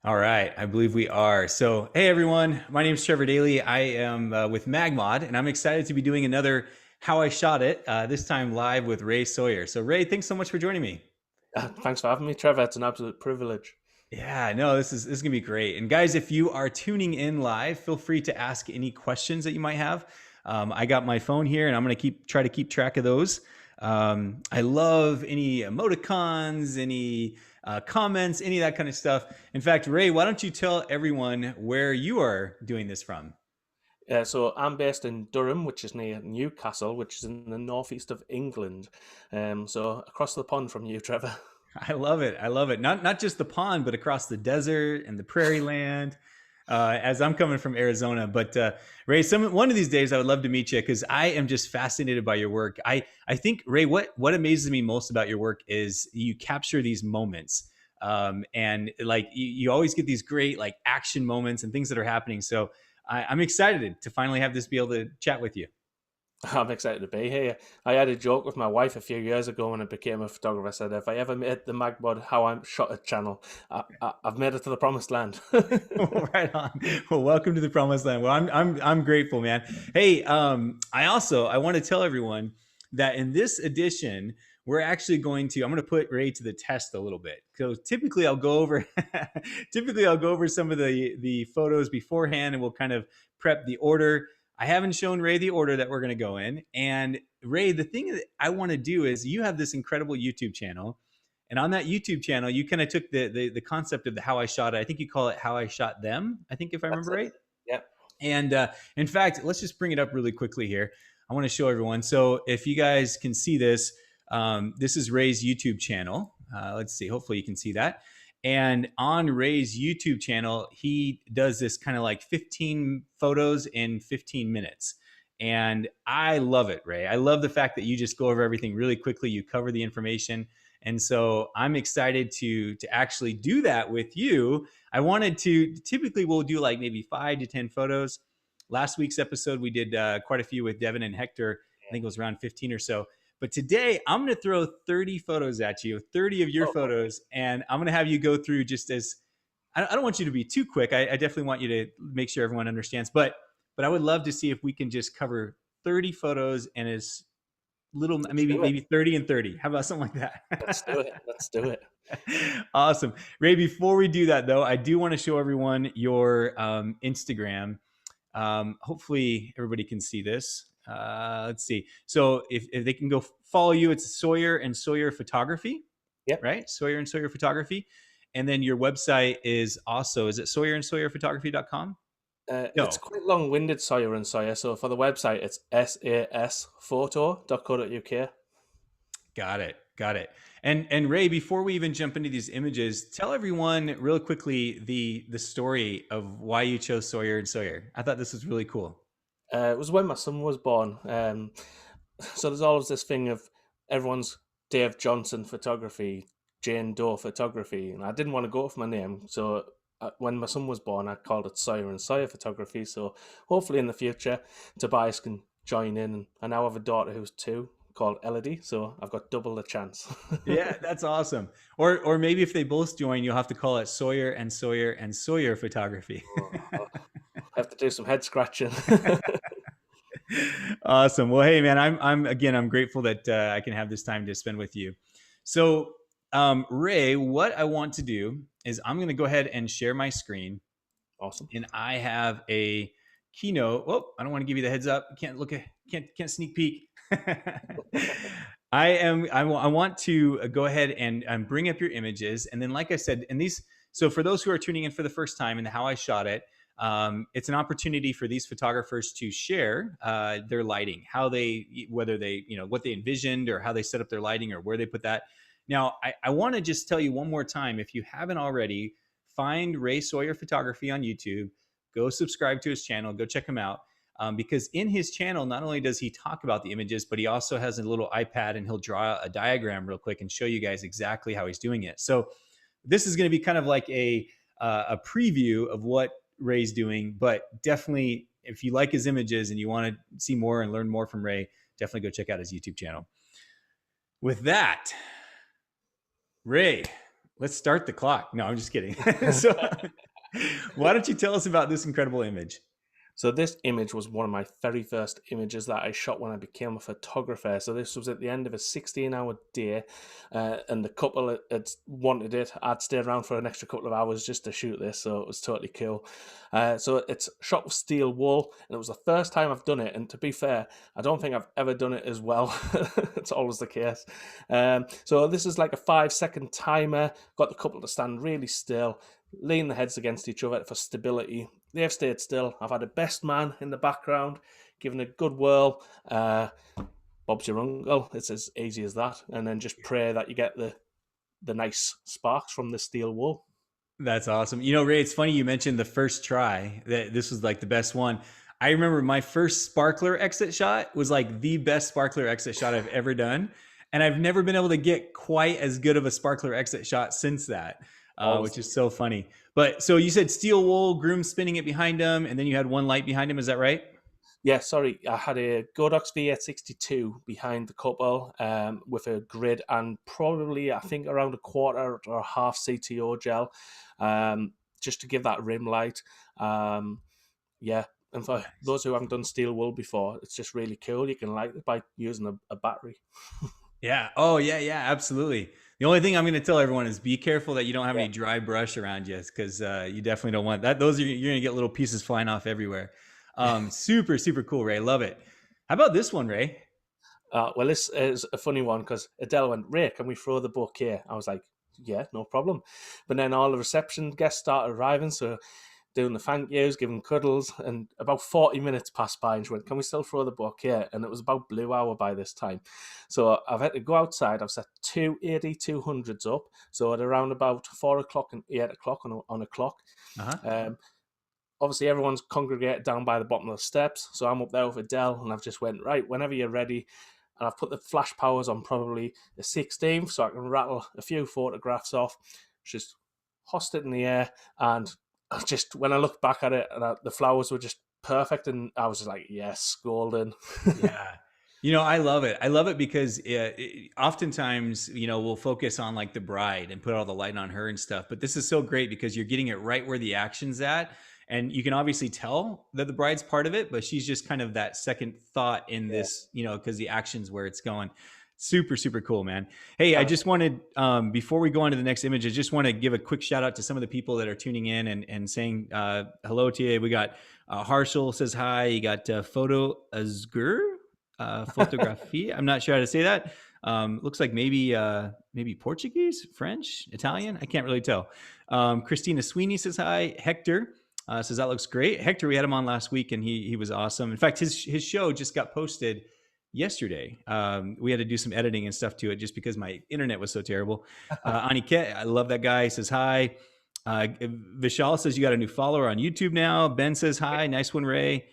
All right, I believe we are. So, hey everyone, my name is Trevor Daly. I am with MagMod, and I'm excited to be doing another How I Shot It, this time live with Ray Sawyer. So, Ray, thanks so much for joining me. Thanks for having me, Trevor. It's an absolute privilege. Yeah, no, this is gonna be great. And guys, if you are tuning in live, feel free to ask any questions that you might have. I got my phone here, and I'm gonna try to keep track of those. I love any emoticons, any comments, any of that kind of stuff. In fact, Ray, why don't you tell everyone where you are doing this from? So I'm based in Durham, which is near Newcastle, which is in the northeast of England. So across the pond from you, Trevor. I love it. I love it. Not just the pond, but across the desert and the prairie land. As I'm coming from Arizona, but Ray, one of these days I would love to meet you because I am just fascinated by your work. I think Ray, what amazes me most about your work is you capture these moments, and like you always get these great like action moments and things that are happening. So I'm excited to finally have this be able to chat with you. I'm excited to be here. I had a joke with my wife a few years ago when I became a photographer. I said, if I ever made the MagMod How I'm Shot It channel, I've made it to the promised land. Right on. Well, welcome to the promised land. Well, I'm grateful, man. Hey, I want to tell everyone that in this edition, we're actually I'm going to put Ray to the test a little bit. So typically I'll go over typically I'll go over some of the photos beforehand, and we'll kind of prep the order. I haven't shown Ray the order that we're going to go in. And Ray, the thing that I want to do is you have this incredible YouTube channel, and on that YouTube channel, you kind of took the concept of the How I Shot It. I think you call it How I Shot Them. I think if I That's remember it. right. Yeah. And in fact, let's just bring it up really quickly here. I want to show everyone. So if you guys can see this, this is Ray's YouTube channel. Let's see. Hopefully you can see that. And on Ray's YouTube channel, he does this kind of like 15 photos in 15 minutes. And I love it, Ray. I love the fact that you just go over everything really quickly. You cover the information. And so I'm excited to actually do that with you. I wanted to typically we'll do like maybe 5 to 10 photos. Last week's episode, we did quite a few with Devin and Hector. I think it was around 15 or so. But today, I'm going to throw 30 photos at you, 30 of your Oh, photos, and I'm going to have you go through just as I don't want you to be too quick. I definitely want you to make sure everyone understands. But I would love to see if we can just cover 30 photos and as little, let's do it. maybe 30 and 30. How about something like Let's do that? it. Let's do it. Awesome. Ray, before we do that, though, I do want to show everyone your Instagram. Hopefully, everybody can see this. Let's see. So, if they can go follow you, it's Sawyer and Sawyer Photography, Yep. right? Sawyer and Sawyer Photography. And then your website is also, is it Sawyer and Sawyer Photography.com? It's No. quite long-winded, Sawyer and Sawyer. So for the website, it's sasphoto.co.uk. Got it. Got it. And Ray, before we even jump into these images, tell everyone real quickly the story of why you chose Sawyer and Sawyer. I thought this was really cool. It was when my son was born. So there's always this thing of everyone's Dave Johnson photography, Jane Doe photography, and I didn't want to go with my name. So when my son was born, I called it Sawyer and Sawyer photography. So hopefully in the future, Tobias can join in. And I now have a daughter who's 2 called Elodie, so I've got double the chance. Yeah, that's awesome. Or maybe if they both join, you'll have to call it Sawyer and Sawyer and Sawyer Photography. Oh, I have to do some head scratching. Awesome. Well, hey man, I'm grateful that I can have this time to spend with you. So, Ray, what I want to do is I'm going to go ahead and share my screen, Awesome. and I have a keynote. Oh, I don't want to give you the heads up. Can't look at can't sneak peek. I want to go ahead and bring up your images, and then like I said, and these. So for those who are tuning in for the first time and how I shot it, it's an opportunity for these photographers to share their lighting, how they, whether they, what they envisioned or how they set up their lighting or where they put that. Now, I want to just tell you one more time, if you haven't already, find Ray Sawyer Photography on YouTube, go subscribe to his channel, go check him out. Because in his channel, not only does he talk about the images, but he also has a little iPad and he'll draw a diagram real quick and show you guys exactly how he's doing it. So this is going to be kind of like a preview of what Ray's doing, but definitely if you like his images and you want to see more and learn more from Ray, definitely go check out his YouTube channel. With that, Ray, Let's start the clock. No, I'm just kidding. So, why don't you tell us about this incredible image? So this image was one of my very first images that I shot when I became a photographer. So this was at the end of a 16-hour day, and the couple had wanted it. I'd stayed around for an extra couple of hours just to shoot this, so it was totally cool. So it's shot with steel wool, and it was the first time I've done it. And to be fair, I don't think I've ever done it as well. It's always the case. So this is like a 5-second timer. Got the couple to stand really still, lean the heads against each other for stability. They've stayed still. I've had a best man in the background, giving a good whirl. Bob's your uncle. It's as easy as that. And then just pray that you get the nice sparks from the steel wool. That's awesome. You know, Ray, it's funny you mentioned the first try, that this was like the best one. I remember my first sparkler exit shot was like the best sparkler exit shot I've ever done. And I've never been able to get quite as good of a sparkler exit shot since that, which is so funny. But so you said steel wool, groom spinning it behind him, and then you had one light behind him. Is that right? Yeah, sorry. I had a Godox V862 behind the couple with a grid and probably, I think, around a quarter or a half CTO gel just to give that rim light. Yeah, and for those who haven't done steel wool before, it's just really cool. You can light it by using a battery. Yeah. Oh, yeah, yeah, absolutely. The only thing I'm going to tell everyone is be careful that you don't have Yeah. any dry brush around you, because you definitely don't want that. Those are, you're going to get little pieces flying off everywhere. Super, super cool, Ray. Love it. How about this one, Ray? Well, this is a funny one because Adele went, Ray, can we throw the bouquet? I was like, yeah, no problem. But then all the reception guests started arriving, so doing the thank yous, giving cuddles, and about 40 minutes passed by and she went, can we still throw the bouquet? And it was about blue hour by this time. So I've had to go outside. I've set two 8200s up. So at around about 4 o'clock and 8 o'clock on a clock. Uh-huh. Obviously, everyone's congregated down by the bottom of the steps. So I'm up there with Adele and I've just went, right, whenever you're ready. And I've put the flash powers on probably the 16th so I can rattle a few photographs off. Just hossed it in the air, and just when I look back at it, and the flowers were just perfect, and I was just like, yes, golden. Yeah. You know, I love it. I love it because oftentimes, you know, we'll focus on like the bride and put all the light on her and stuff. But this is so great because you're getting it right where the action's at. And you can obviously tell that the bride's part of it, but she's just kind of that second thought in Yeah. this, you know, because the action's where it's going. Super, super cool, man. Hey, I Uh, just wanted, before we go on to the next image, I just want to give a quick shout out to some of the people that are tuning in and saying hello to you. We got Harshal says hi. You got Photo Azgur, Photography. I'm not sure how to say that. Looks like maybe Portuguese, French, Italian. I can't really tell. Christina Sweeney says hi. Hector says that looks great. Hector, we had him on last week and he was awesome. In fact, his show just got posted yesterday. We had to do some editing and stuff to it just because my internet was so terrible. Aniket, I love that guy. Says hi. Vishal says you got a new follower on YouTube now. Ben says hi. Nice one, Ray.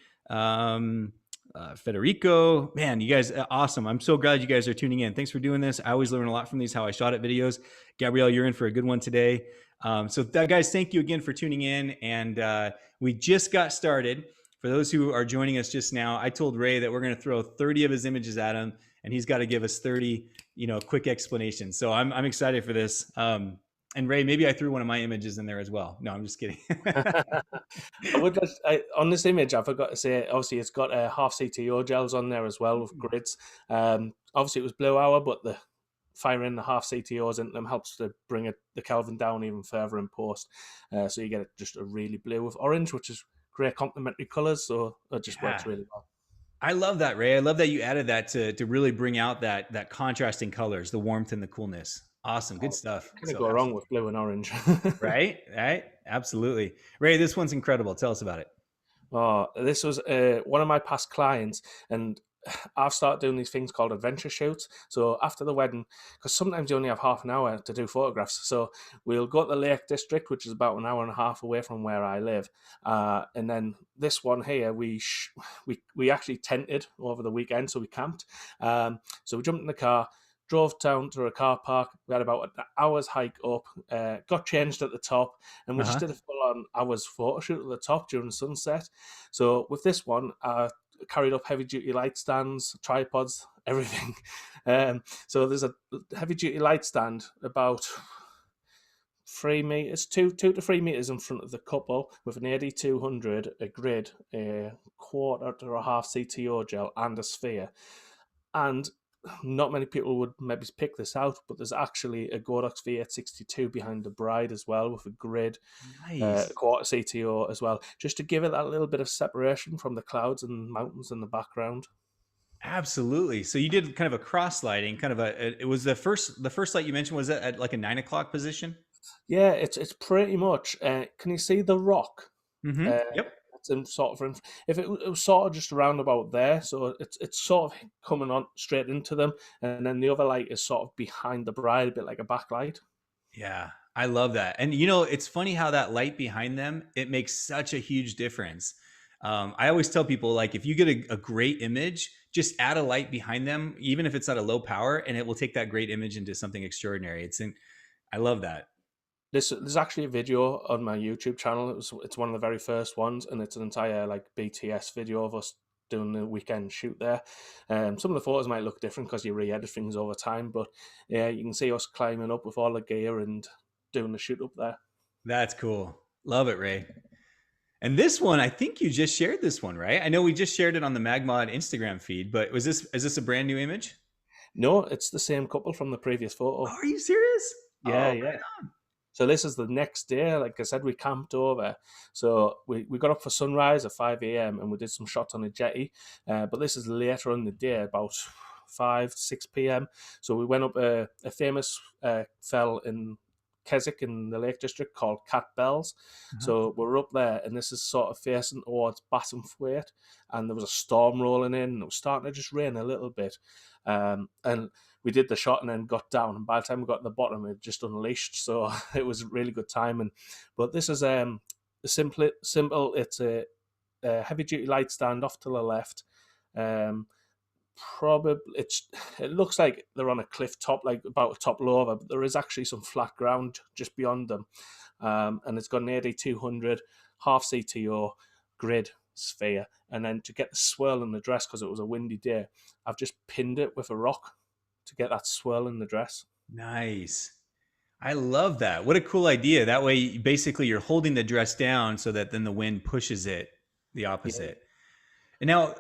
Federico, man, you guys, awesome. I'm so glad you guys are tuning in. Thanks for doing this. I always learn a lot from these how I shot it videos. Gabrielle, you're in for a good one today. So guys, thank you again for tuning in. And we just got started. For those who are joining us just now, I told Ray that we're going to throw 30 of his images at him, and he's got to give us 30, quick explanations. So I'm excited for this. And Ray, maybe I threw one of my images in there as well. No, I'm just kidding. on this image, I forgot to say, obviously, it's got half CTO gels on there as well with grids. Obviously, it was blue hour, but the firing the half CTOs into them helps to bring the Kelvin down even further in post. So you get just a really blue with orange, which is great complementary colors. So it just works really well. I love that, Ray. I love that you added that to really bring out that contrasting colors, the warmth and the coolness. Awesome. Good stuff. Can't go wrong with blue and orange. Right? Absolutely. Ray, this one's incredible. Tell us about it. Oh, this was one of my past clients, and I've started doing these things called adventure shoots. So after the wedding, because sometimes you only have half an hour to do photographs, so we'll go to the Lake District, which is about an hour and a half away from where I live, and then this one here, we actually tented over the weekend, so we camped. So we jumped in the car, drove down to a car park. We had about an hour's hike up, got changed at the top, and we just did a full-on hour's photo shoot at the top during sunset. So with this one, carried up heavy-duty light stands, tripods, everything. So there's a heavy-duty light stand about 3 meters, 2 to 3 meters in front of the couple with an 8200, a grid, a quarter to a half CTO gel, and a sphere. And not many people would maybe pick this out, but there's actually a Godox V862 behind the bride as well with a grid, a Nice. quarter CTO as well, just to give it that little bit of separation from the clouds and mountains in the background. Absolutely. So you did kind of a cross lighting, kind of it was the first light you mentioned was at like a 9 o'clock position. Yeah, it's pretty much. Can you see the rock? Uh, Yep. it's in sort of if it was sort of just around about there, so it's sort of coming on straight into them, and then the other light is sort of behind the bride, a bit like a backlight. Yeah, I love that. And it's funny how that light behind them, it makes such a huge difference. I always tell people, like, if you get a great image, just add a light behind them, even if it's at a low power, and it will take that great image into something extraordinary. I love that. There's actually a video on my YouTube channel. It's one of the very first ones, and it's an entire like BTS video of us doing the weekend shoot there. Some of the photos might look different because you re-edit things over time, but yeah, you can see us climbing up with all the gear and doing the shoot up there. That's cool. Love it, Ray. And this one, I think you just shared this one, right? I know we just shared it on the MagMod Instagram feed, but is this a brand new image? No, it's the same couple from the previous Oh, photo. are you serious? Yeah, Oh, yeah. right on. So this is the next day. Like I said, we camped over. So we got up for sunrise at 5 a.m. and we did some shots on a jetty. But this is later in the day, about 5, 6 p.m. So we went up a famous fell in Keswick in the Lake District called Cat Bells. Uh-huh. So we're up there, and this is sort of facing towards Bassenthwaite, and there was a storm rolling in, and it was starting to just rain a little bit. And we did the shot and then got down, and by the time we got to the bottom, it just unleashed. So it was really good timing. But this is simple. It's a heavy duty light stand off to the left. Um, Probably it looks like they're on a cliff top, like about a top lower, but there is actually some flat ground just beyond them. And it's got an 8200 half CTO grid sphere, and then to get the swirl in the dress, because it was a windy day, I've just pinned it with a rock to get that swirl in the dress. Nice. I love that. What a cool idea. That way, basically, you're holding the dress down so that then the wind pushes it the Yeah. opposite. And now,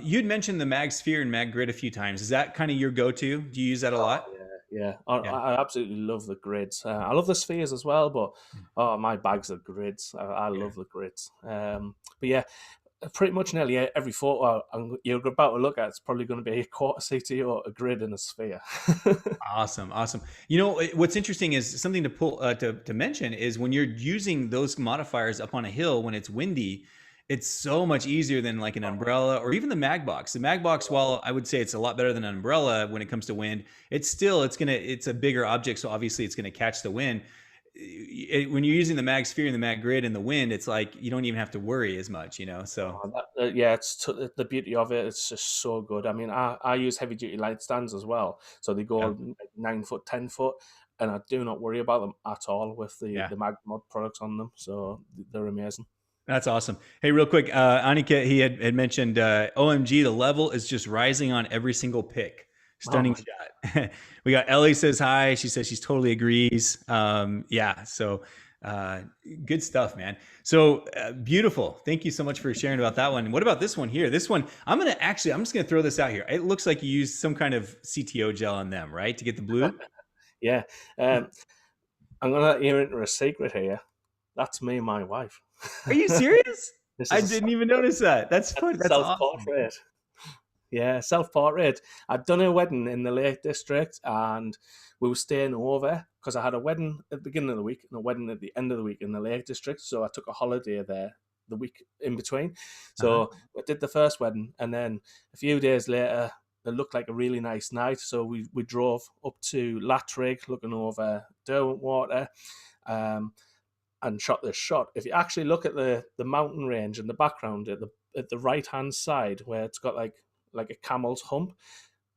you'd mentioned the MagSphere and MagGrid a few times. Is that kind of your go-to? Do you use that a Oh lot? yeah, yeah. I, Yeah. I absolutely love the grids. I love the spheres as well, but oh, my bags are grids. I Yeah. love the grids. But yeah, pretty much nearly every photo you're about to look at, it's probably going to be a quarter CT or a grid and a sphere. Awesome, awesome. What's interesting is something to pull to mention is when you're using those modifiers up on a hill when it's windy, it's so much easier than like an umbrella or even the Magbox. The Magbox, while I would say it's a lot better than an umbrella when it comes to wind, it's a bigger object, so obviously it's gonna catch the wind. When you're using the MagSphere and the MagGrid and the wind, it's like you don't even have to worry as much. So Yeah, the beauty of it. It's just so good. I mean, I use heavy duty light stands as well, so they go yeah, like 9 foot, 10 foot, and I do not worry about them at all with yeah. the MagMod products on them. So they're amazing. That's awesome. Hey, real quick, Anika, he had mentioned OMG, the level is just rising on every single pick. Oh Stunning my shot. We got Ellie says hi. She says she's totally agrees. Yeah, so uh, good stuff, man. So beautiful. Thank you so much for sharing about that one. What about this one here? This one, I'm just gonna throw this out here. It looks like you used some kind of CTO gel on them, right, to get the blue. yeah. Um, I'm gonna let you into a secret here. That's me and my wife. Are you serious? This I is didn't even notice that. That's that's fun. a That's self awesome. portrait. Yeah, self portrait. I'd done a wedding in the Lake District, and we were staying over because I had a wedding at the beginning of the week and a wedding at the end of the week in the Lake District. So I took a holiday there the week in between. Uh-huh. So I did the first wedding, and then a few days later, it looked like a really nice night. So we drove up to Latrigg, looking over Derwentwater, um, and shot this shot. If you actually look at the mountain range in the background at the right hand side where it's got like a camel's hump,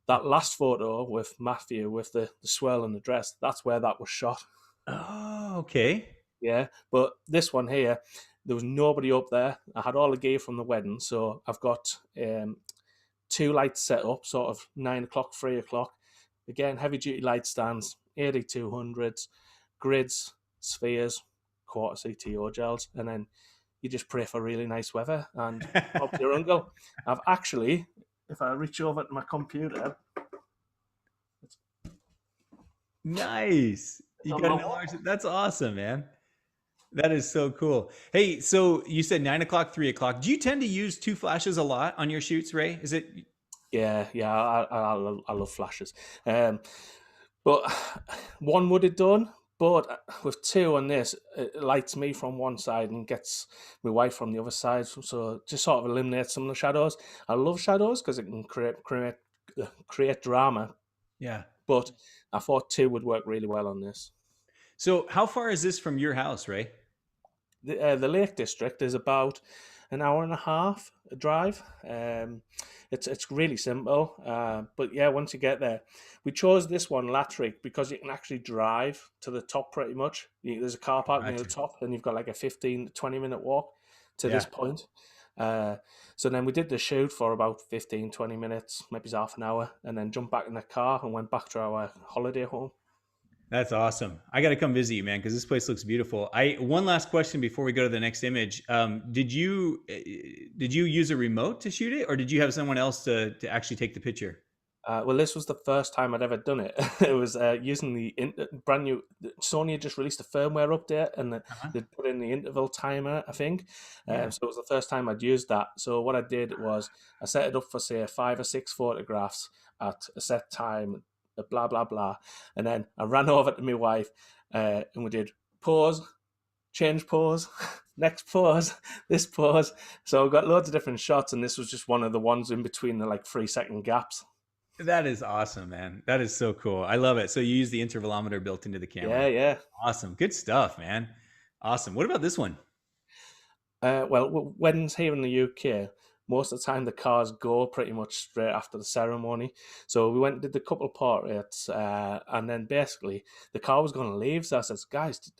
that last photo with Matthew with the swirl in the dress, that's where that was shot. Oh, okay. Yeah. But this one here, there was nobody up there. I had all the gear from the wedding, so I've got two lights set up, sort of 9 o'clock, 3 o'clock. Again, heavy duty light stands, 8200s, grids, spheres, quarter CTO gels, and then you just pray for really nice weather. And Bob's your uncle. I've actually, if I reach over to my computer, Nice. it's You on got my an wall. alarm. That's awesome, man. That is so cool. Hey, so you said 9 o'clock, 3 o'clock. Do you tend to use two flashes a lot on your shoots, Ray? Is it? Yeah, I love flashes. But one would have done, but with two on this, it lights me from one side and gets my wife from the other side. So just sort of eliminates some of the shadows. I love shadows because it can create drama. Yeah. But I thought two would work really well on this. So how far is this from your house, Ray? The Lake District is about an hour and a half a drive. It's really simple, but yeah, once you get there, we chose this one, Latrick, because you can actually drive to the top pretty much. There's a car park near the Gotcha. top, and you've got like a 15 to 20 minute walk to this Yeah. point. Uh, so then we did the shoot for about 15, 20 minutes, maybe half an hour, and then jumped back in the car and went back to our holiday home. That's awesome. I got to come visit you, man, because this place looks beautiful. I one last question before we go to the next image. Did you use a remote to shoot it, or did you have someone else to actually take the picture? Well, this was the first time I'd ever done it. It was using the brand new Sony had just released a firmware update, and Uh-huh. they'd put in the interval timer, I think. Yeah. So it was the first time I'd used that. So what I did was I set it up for say 5 or 6 photographs at a set time, blah blah blah, and then I ran over to my wife, and we did pause, change pause, next pause, this pause. So I've got loads of different shots, and this was just one of the ones in between the like 3 second gaps. That is awesome, man. That is so cool. I love it. So you use the intervalometer built into the Yeah, camera. yeah. Awesome. Good stuff, man. Awesome. What about this one? Well, weddings here in the UK, most of the time the cars go pretty much straight after the ceremony. So we went and did the couple portraits, and then basically the car was going to leave. So I said, guys, do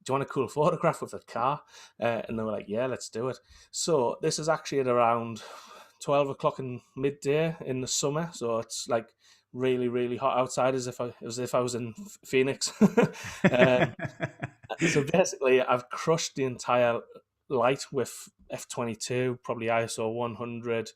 you want a cool photograph with the car? And they were like, yeah, let's do it. So this is actually at around 12 o'clock in midday in the summer. So it's like really, really hot outside, as if I was in Phoenix. um, so basically, I've crushed the entire light with F22, probably ISO 100.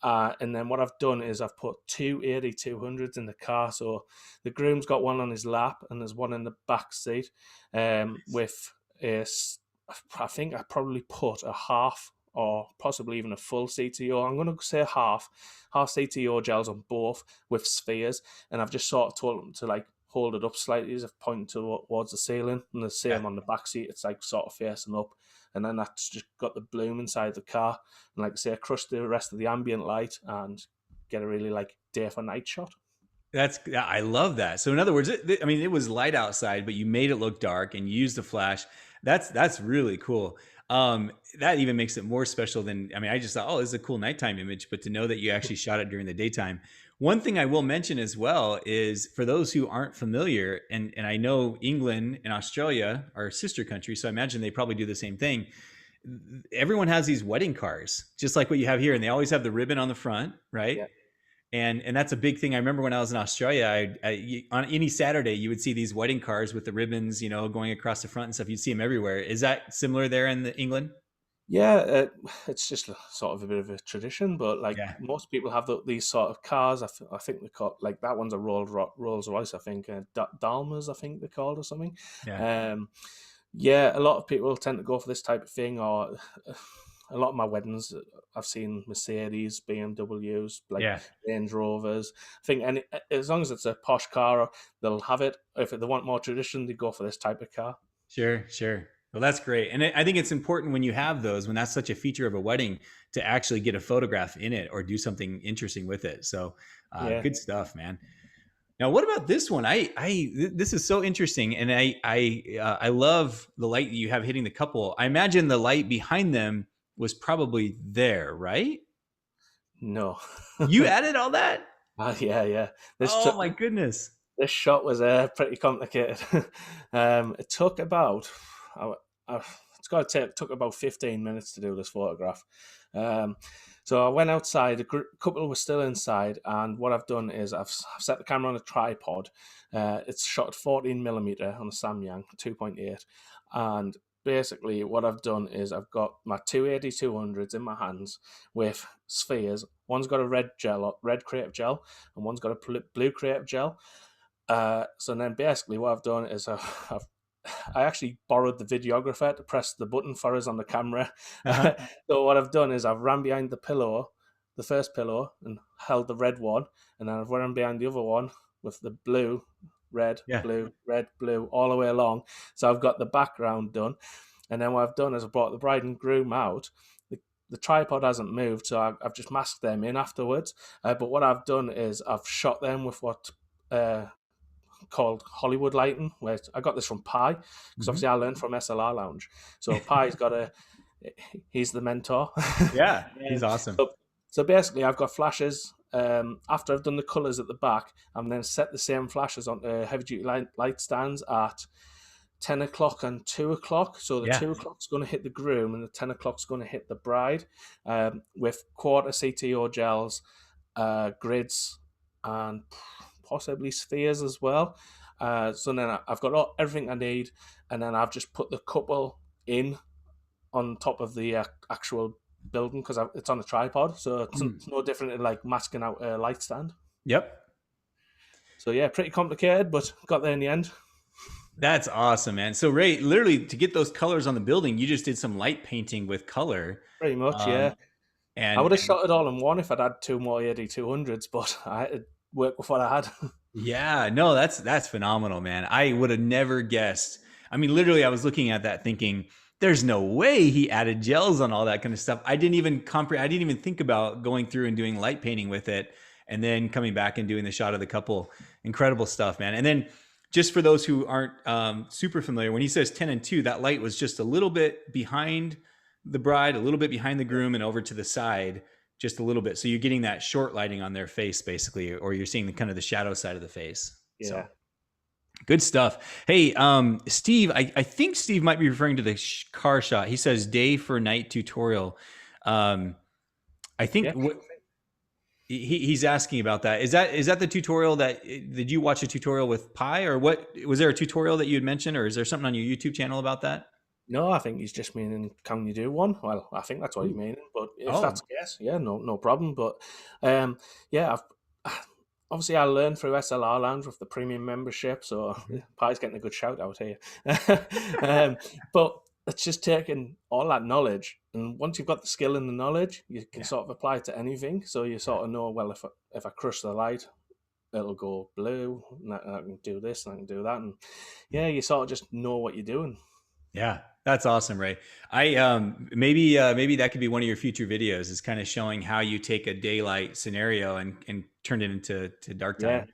And then what I've done is I've put two 8200s in the car. So the groom's got one on his lap and there's one in the back seat. With I think I probably put a half or possibly even a full CTO. I'm going to say half CTO gels on both with spheres. And I've just sort of told them to like hold it up slightly as if pointing towards the ceiling, and the Yeah. same on the back seat. It's like sort of facing up, and then that's just got the bloom inside the car. And like I say, I crush the rest of the ambient light and get a really like day for night shot. I love that. So in other words, I mean, it was light outside, but you made it look dark and you used the flash. That's really cool. That even makes it more special than, I mean, I just thought, oh, this is a cool nighttime image, but to know that you actually shot it during the daytime. One thing I will mention as well is for those who aren't familiar, and I know England and Australia are sister countries, so I imagine they probably do the same thing. Everyone has these wedding cars, just like what you have here, and they always have the ribbon on the front, right? Yeah. And that's a big thing. I remember when I was in Australia, on any Saturday you would see these wedding cars with the ribbons, going across the front and stuff. You'd see them everywhere. Is that similar there in England? Yeah, it's just sort of a bit of a tradition, but like Yeah, most people have these sort of cars. I think they call like that one's a Rolls Royce. I think Dalmas, I think they're called or something. yeah, Um, yeah, a lot of people tend to go for this type of thing, or a lot of my weddings, I've seen Mercedes, BMWs, like yeah. Range Rovers. I think as long as it's a posh car, they'll have it. If they want more tradition, they go for this type of car. Sure, sure. Well, that's great. And I think it's important when you have those, when that's such a feature of a wedding, to actually get a photograph in it or do something interesting with it. So Yeah. good stuff, man. Now, what about this one? This is so interesting, and I love the light that you have hitting the couple. I imagine the light behind them was probably there, right? No. You added all that? Yeah, yeah. This Oh took my goodness! this shot was pretty complicated. It took about took about 15 minutes to do this photograph. So I went outside. A couple were still inside, and what I've done is I've set the camera on a tripod. It's shot at 14mm on a Samyang 2.8, and basically what I've done is I've got my two 8200s in my hands with spheres. One's got a red creative gel, and one's got a blue creative gel. So then basically what I've done is I actually borrowed the videographer to press the button for us on the camera. Uh-huh. So what I've done is I've ran behind the first pillow, and held the red one, and then I've run behind the other one with the blue, red, Yeah. blue, red, blue, all the way along. So I've got the background done. And then what I've done is I brought the bride and groom out. The tripod hasn't moved, so I've just masked them in afterwards. But what I've done is I've shot them with what called Hollywood lighting. Where I got this from Pi, because obviously I learned from SLR Lounge. So Pi's he's the mentor. Yeah, he's awesome. So basically, I've got flashes. After I've done the colours at the back, I'm then set the same flashes onto heavy duty light stands at 10 o'clock and 2 o'clock. So the 2 o'clock's going to hit the groom, and the 10 o'clock's going to hit the bride, with quarter CTO gels, grids, and possibly spheres as well. So then I've got everything I need, and then I've just put the couple in on top of the actual building, because it's on a tripod, so it's no different than like masking out a light stand. Yep. So yeah, pretty complicated, but got there in the end. That's awesome, man. So Ray, literally to get those colors on the building, you just did some light painting with color. Pretty much, yeah. And I would have shot it all in one if I'd had two more 8200s, but I had to work with what I had. Yeah, no, that's phenomenal, man. I would have never guessed. I mean, literally, I was looking at that thinking, there's no way he added gels on all that kind of stuff. I didn't even I didn't even think about going through and doing light painting with it, and then coming back and doing the shot of the couple. Incredible stuff, man. And then just for those who aren't super familiar, when he says 10 and 2, that light was just a little bit behind the bride, a little bit behind the groom, and over to the side, just a little bit. So you're getting that short lighting on their face, basically, or you're seeing the kind of the shadow side of the face. Yeah. So good stuff. Hey, Steve, I think Steve might be referring to the car shot. He says day for night tutorial. I think he's asking about that. Is that the tutorial did you watch a tutorial with Pi, or what? Was there a tutorial that you had mentioned, or is there something on your YouTube channel about that? No, I think he's just meaning, can you do one? Well, I think that's what he's meaning. But if that's the case, yeah, no problem. But yeah, obviously I learned through SLR Lounge with the premium membership, so Pi's getting a good shout out here. But it's just taking all that knowledge, and once you've got the skill and the knowledge, you can sort of apply it to anything. So you sort of know, well, if I crush the light, it'll go blue, and I can do this, and I can do that, and yeah, you sort of just know what you're doing. Yeah, that's awesome, Ray. I maybe that could be one of your future videos, is kind of showing how you take a daylight scenario and turn it into dark time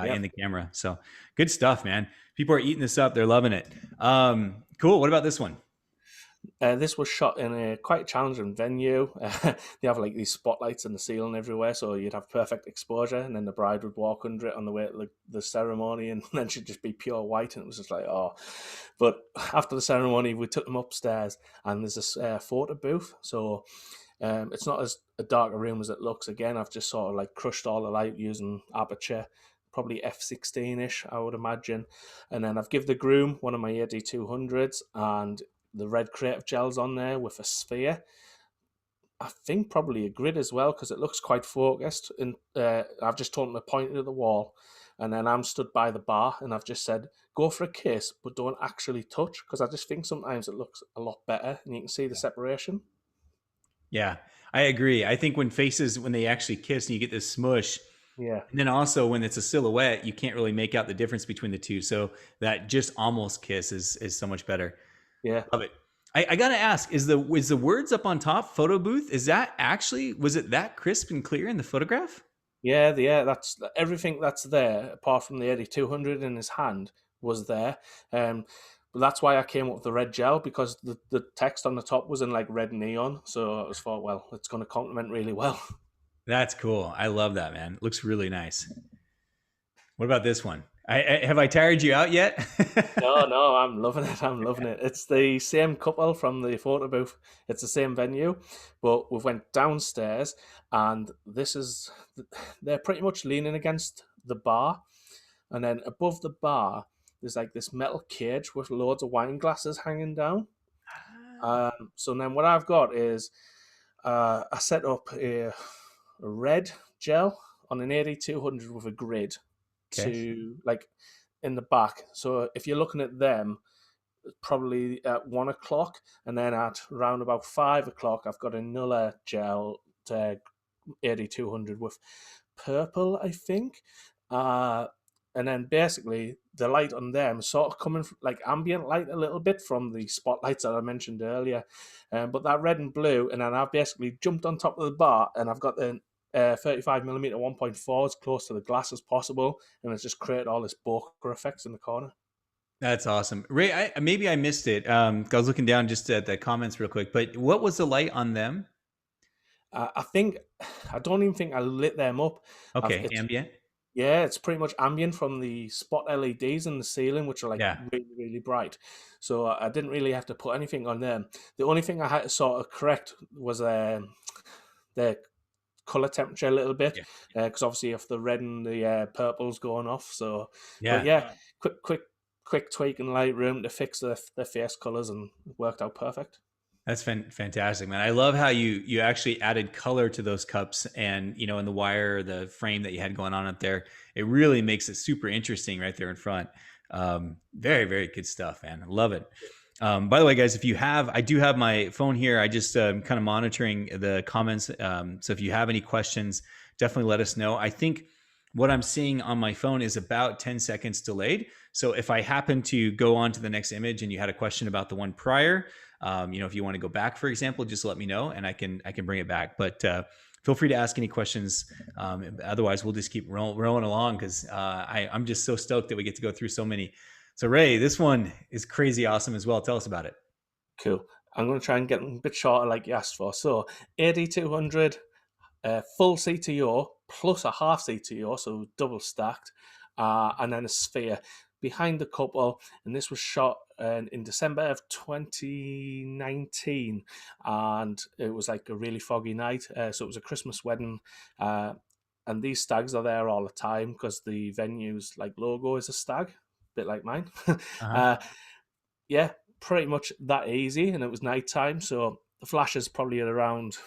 in the camera. So good stuff, man. People are eating this up. They're loving it. Cool. What about this one? This was shot in a quite challenging venue. They have like these spotlights in the ceiling everywhere, so you'd have perfect exposure, and then the bride would walk under it on the way to the ceremony, and then she'd just be pure white, and it was just like, oh. But after the ceremony, we took them upstairs, and there's this photo booth, so it's not as a darker room as it looks. Again, I've just sort of like crushed all the light using aperture, probably f16ish, I would imagine, and then I've given the groom one of my 8200s, and the red creative gels on there with a sphere. I think probably a grid as well, because it looks quite focused. And I've just told him to point it at the wall, and then I'm stood by the bar, and I've just said, go for a kiss, but don't actually touch, because I just think sometimes it looks a lot better, and you can see the separation. Yeah, I agree. I think when they actually kiss and you get this smush, and then also when it's a silhouette, you can't really make out the difference between the two. So that just almost kiss is so much better. Yeah. Love it. I got to ask, is the words up on top, photo booth, was it that crisp and clear in the photograph? Yeah, that's everything that's there, apart from the 8200 in his hand, was there. But that's why I came up with the red gel, because the text on the top was in like red neon. So I was thought, well, it's going to complement really well. That's cool. I love that, man. It looks really nice. What about this one? Have I tired you out yet? No, no, I'm loving it. I'm loving it. It's the same couple from the photo booth. It's the same venue, but we've went downstairs, and this is they're pretty much leaning against the bar, and then above the bar there's like this metal cage with loads of wine glasses hanging down. Ah, So then what I've got is I set up a red gel on an 8200 with a grid okay. to like in the back. So if you're looking at them, probably at 1 o'clock, and then at around about 5 o'clock, I've got another gel 8200 with purple, I think. Uh, and then basically the light on them sort of coming like ambient light a little bit from the spotlights that I mentioned earlier. But that red and blue, and then I've basically jumped on top of the bar and I've got the 35mm 1.4 as close to the glass as possible, and it's just created all this bokeh effects in the corner. That's awesome. Ray, maybe I missed it. I was looking down just at the comments real quick, but what was the light on them? I think I don't even think I lit them up. Okay, It's ambient. yeah, it's pretty much ambient from the spot LEDs in the ceiling, which are like Yeah. really, really bright. So I didn't really have to put anything on them. The only thing I had to sort of correct was the color temperature a little bit, Yeah. because obviously if the red and the purple's going off. So, but Yeah. yeah, quick tweak in Lightroom to fix the face colors, and it worked out perfect. That's fantastic, man. I love how you actually added color to those cups, and in the wire, the frame that you had going on up there, it really makes it super interesting right there in front. Very, very good stuff, man. I love it. By the way, guys, I do have my phone here. I just kind of monitoring the comments. So if you have any questions, definitely let us know. I think what I'm seeing on my phone is about 10 seconds delayed. So if I happen to go on to the next image and you had a question about the one prior, if you want to go back, for example, just let me know and I can bring it back. But feel free to ask any questions. Otherwise, we'll just keep rolling along because I'm just so stoked that we get to go through so many. So Ray, this one is crazy awesome as well. Tell us about it. Cool. I'm going to try and get them a bit shorter, like you asked for. So, 8200, full CTO plus a half CTO, so double stacked, and then a sphere behind the couple. And this was shot in December of 2019, and it was like a really foggy night. So it was a Christmas wedding. And these stags are there all the time because the venue's like logo is a stag, a bit like mine. Uh-huh. uh, yeah, pretty much that easy. And it was nighttime, so the flash is probably at around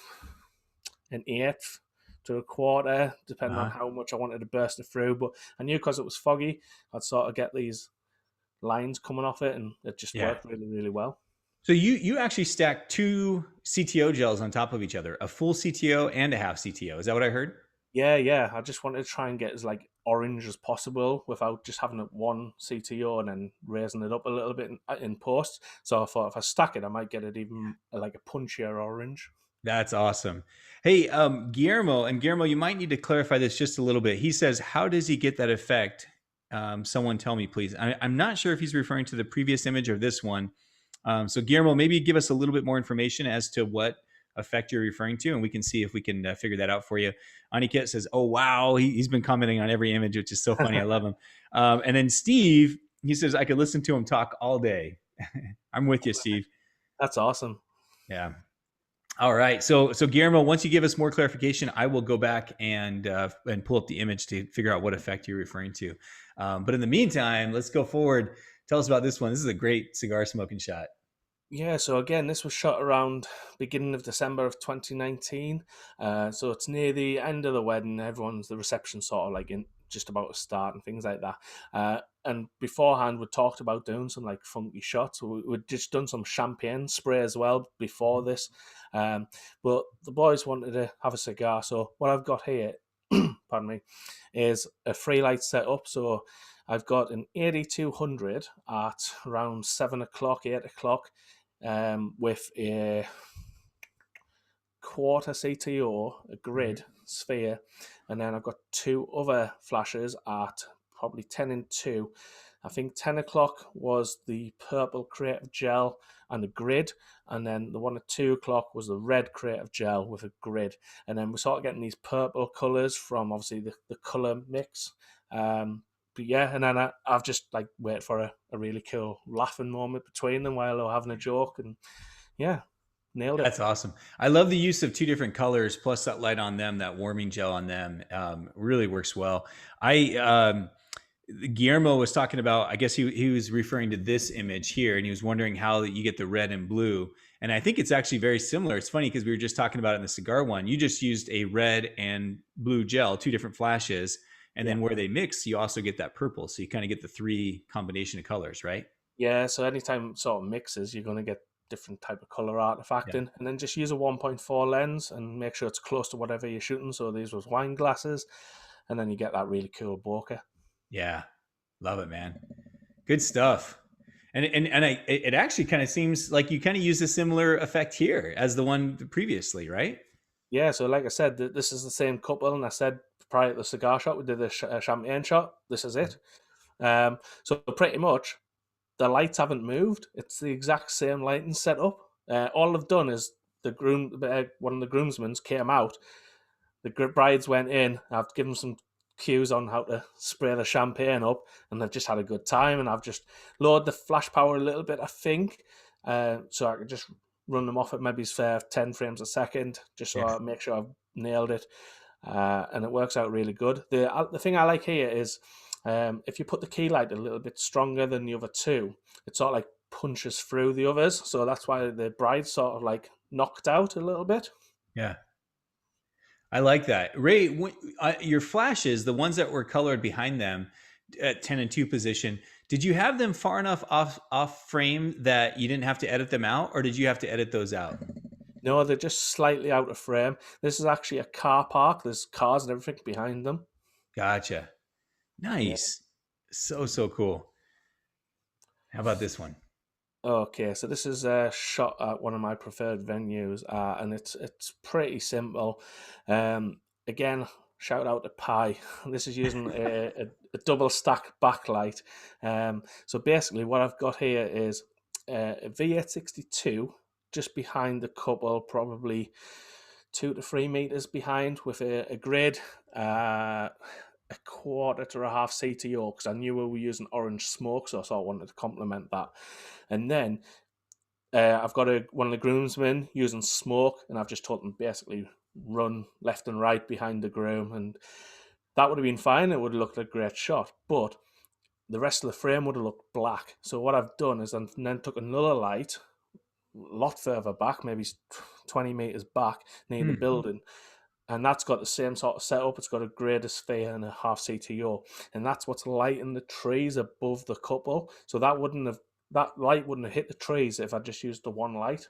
an eighth to a quarter, depending on Uh-huh. how much I wanted to burst it through. But I knew because it was foggy, I'd sort of get these lines coming off it, and it just Yeah. worked really, really well. So you actually stacked two CTO gels on top of each other, a full CTO and a half CTO. Is that what I heard? Yeah, yeah. I just wanted to try and get as like orange as possible without just having it one CTO and then raising it up a little bit in post. So I thought if I stack it, I might get it even like a punchier orange. That's awesome. Hey, Guillermo, you might need to clarify this just a little bit. He says, how does he get that effect? Someone tell me, please. I'm not sure if he's referring to the previous image or this one. So Guillermo, maybe give us a little bit more information as to what effect you're referring to, and we can see if we can figure that out for you. Aniket says, oh, wow. He's been commenting on every image, which is so funny. I love him. And then Steve, he says, I could listen to him talk all day. I'm with you, Steve. That's awesome. Yeah. All right. So Guillermo, once you give us more clarification, I will go back and pull up the image to figure out what effect you're referring to. But in the meantime, let's go forward. Tell us about this one. This is a great cigar smoking shot. Yeah, so again, this was shot around beginning of December of 2019. So it's near the end of the wedding. The reception sort of like in just about to start and things like that. And beforehand, we talked about doing some like funky shots. We'd just done some champagne spray as well before this. But the boys wanted to have a cigar. So what I've got here, pardon me, is a free light setup. So I've got an 8200 at around 7 o'clock, 8 o'clock, with a quarter CTO, a grid sphere, and then I've got two other flashes at probably 10 and 2. I think 10 o'clock was the purple creative gel and a grid, and then the one at 2 o'clock was the red creative gel with a grid. And then we're sort of getting these purple colours from obviously the colour mix yeah, and then I've just like wait for a really cool laughing moment between them while they're having a joke, and yeah, nailed it. That's awesome. I love the use of two different colors plus that light on them, that warming gel on them. Really works well. I Guillermo was talking about, I guess he was referring to this image here, and he was wondering how you get the red and blue. And I think it's actually very similar. It's funny because we were just talking about it in the cigar one. You just used a red and blue gel, two different flashes, and Yeah. then where they mix, you also get that purple. So you kind of get the three combination of colors, right? Yeah, so anytime sort of mixes, you're going to get different type of color artifact Yeah. in, and then just use a 1.4 lens and make sure it's close to whatever you're shooting. So these was wine glasses, and then you get that really cool bokeh. Yeah. Love it, man. Good stuff. And it actually kind of seems like you kind of use a similar effect here as the one previously, right? Yeah, so like I said, this is the same couple, and I said prior to the cigar shot, we did a champagne shot. This is it. So pretty much, the lights haven't moved. It's the exact same lighting setup. All they've done is one of the groomsmen came out. The brides went in. I've given some cues on how to spray the champagne up, and they've just had a good time. And I've just lowered the flash power a little bit, I think, so I could just run them off at maybe 10 frames a second, just so Yeah. I make sure I've nailed it. And it works out really good. The thing I like here is if you put the key light a little bit stronger than the other two, it sort of like punches through the others. So that's why the bride's sort of like knocked out a little bit. Yeah. I like that. Ray, your flashes, the ones that were colored behind them at 10 and 2 position, did you have them far enough off frame that you didn't have to edit them out, or did you have to edit those out? No, they're just slightly out of frame. This is actually a car park. There's cars and everything behind them. Gotcha. Yeah. Nice. So cool. How about this one? Okay, so this is a shot at one of my preferred venues, and it's pretty simple. Again, shout out to Pi. This is using a double stack backlight. So basically, what I've got here is a V862 just behind the couple, probably 2 to 3 meters behind, with a grid. A quarter to a half CTO because I knew we were using orange smoke, so I sort of wanted to complement that. And then I've got one of the groomsmen using smoke, and I've just told them basically run left and right behind the groom, and that would have been fine. It would have looked like a great shot, but the rest of the frame would have looked black. So what I've done is then took another light a lot further back, maybe 20 meters back near the Hmm. building, and that's got the same sort of setup. It's got a greater sphere and a half CTO, and that's what's lighting the trees above the couple. So that light wouldn't have hit the trees if I just used the one light.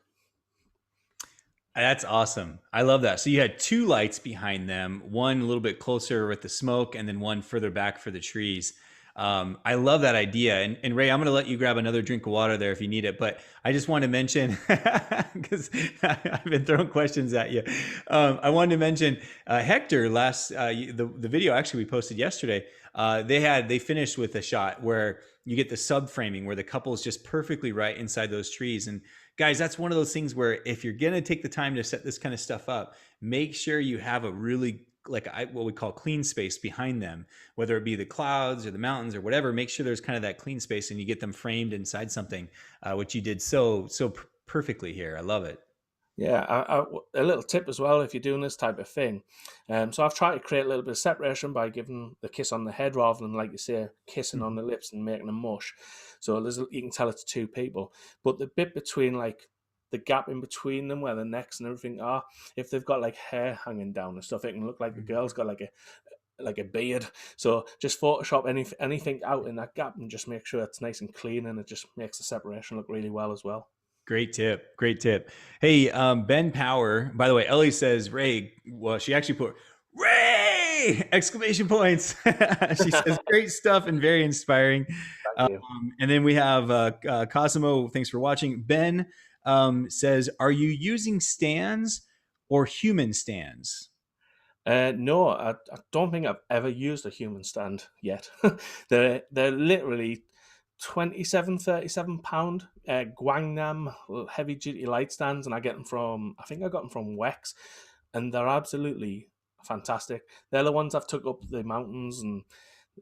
That's awesome. I love that. So you had two lights behind them, one a little bit closer with the smoke, and then one further back for the trees. I love that idea. And Ray, I'm going to let you grab another drink of water there if you need it. But I just want to mention, because I've been throwing questions at you. I wanted to mention Hector the video actually we posted yesterday. They finished with a shot where you get the sub framing where the couple is just perfectly right inside those trees. And guys, that's one of those things where if you're going to take the time to set this kind of stuff up, make sure you have a really what we call clean space behind them, whether it be the clouds or the mountains or whatever. Make sure there's kind of that clean space and you get them framed inside something, which you did so perfectly here. I love it. Yeah, a little tip as well if you're doing this type of thing. So I've tried to create a little bit of separation by giving the kiss on the head rather than, like you say, kissing on the lips and making a mush. So you can tell it's two people. But the bit between, like, the gap in between them where the necks and everything are, if they've got like hair hanging down and stuff, it can look like the girl's got like a beard. So just Photoshop anything out in that gap and just make sure it's nice and clean, and it just makes the separation look really well as well. Great tip. Great tip. Hey, Ben Power, by the way, Ellie says, Ray, well, she actually put Ray! Exclamation points. She says, great stuff and very inspiring. Thank you. And then we have Cosimo, thanks for watching. Ben says, are you using stands or human stands? No, I don't think I've ever used a human stand yet. They're literally 37 £37 Guangnam heavy duty light stands, and I think I got them from Wex, and they're absolutely fantastic. They're the ones I've took up the mountains, and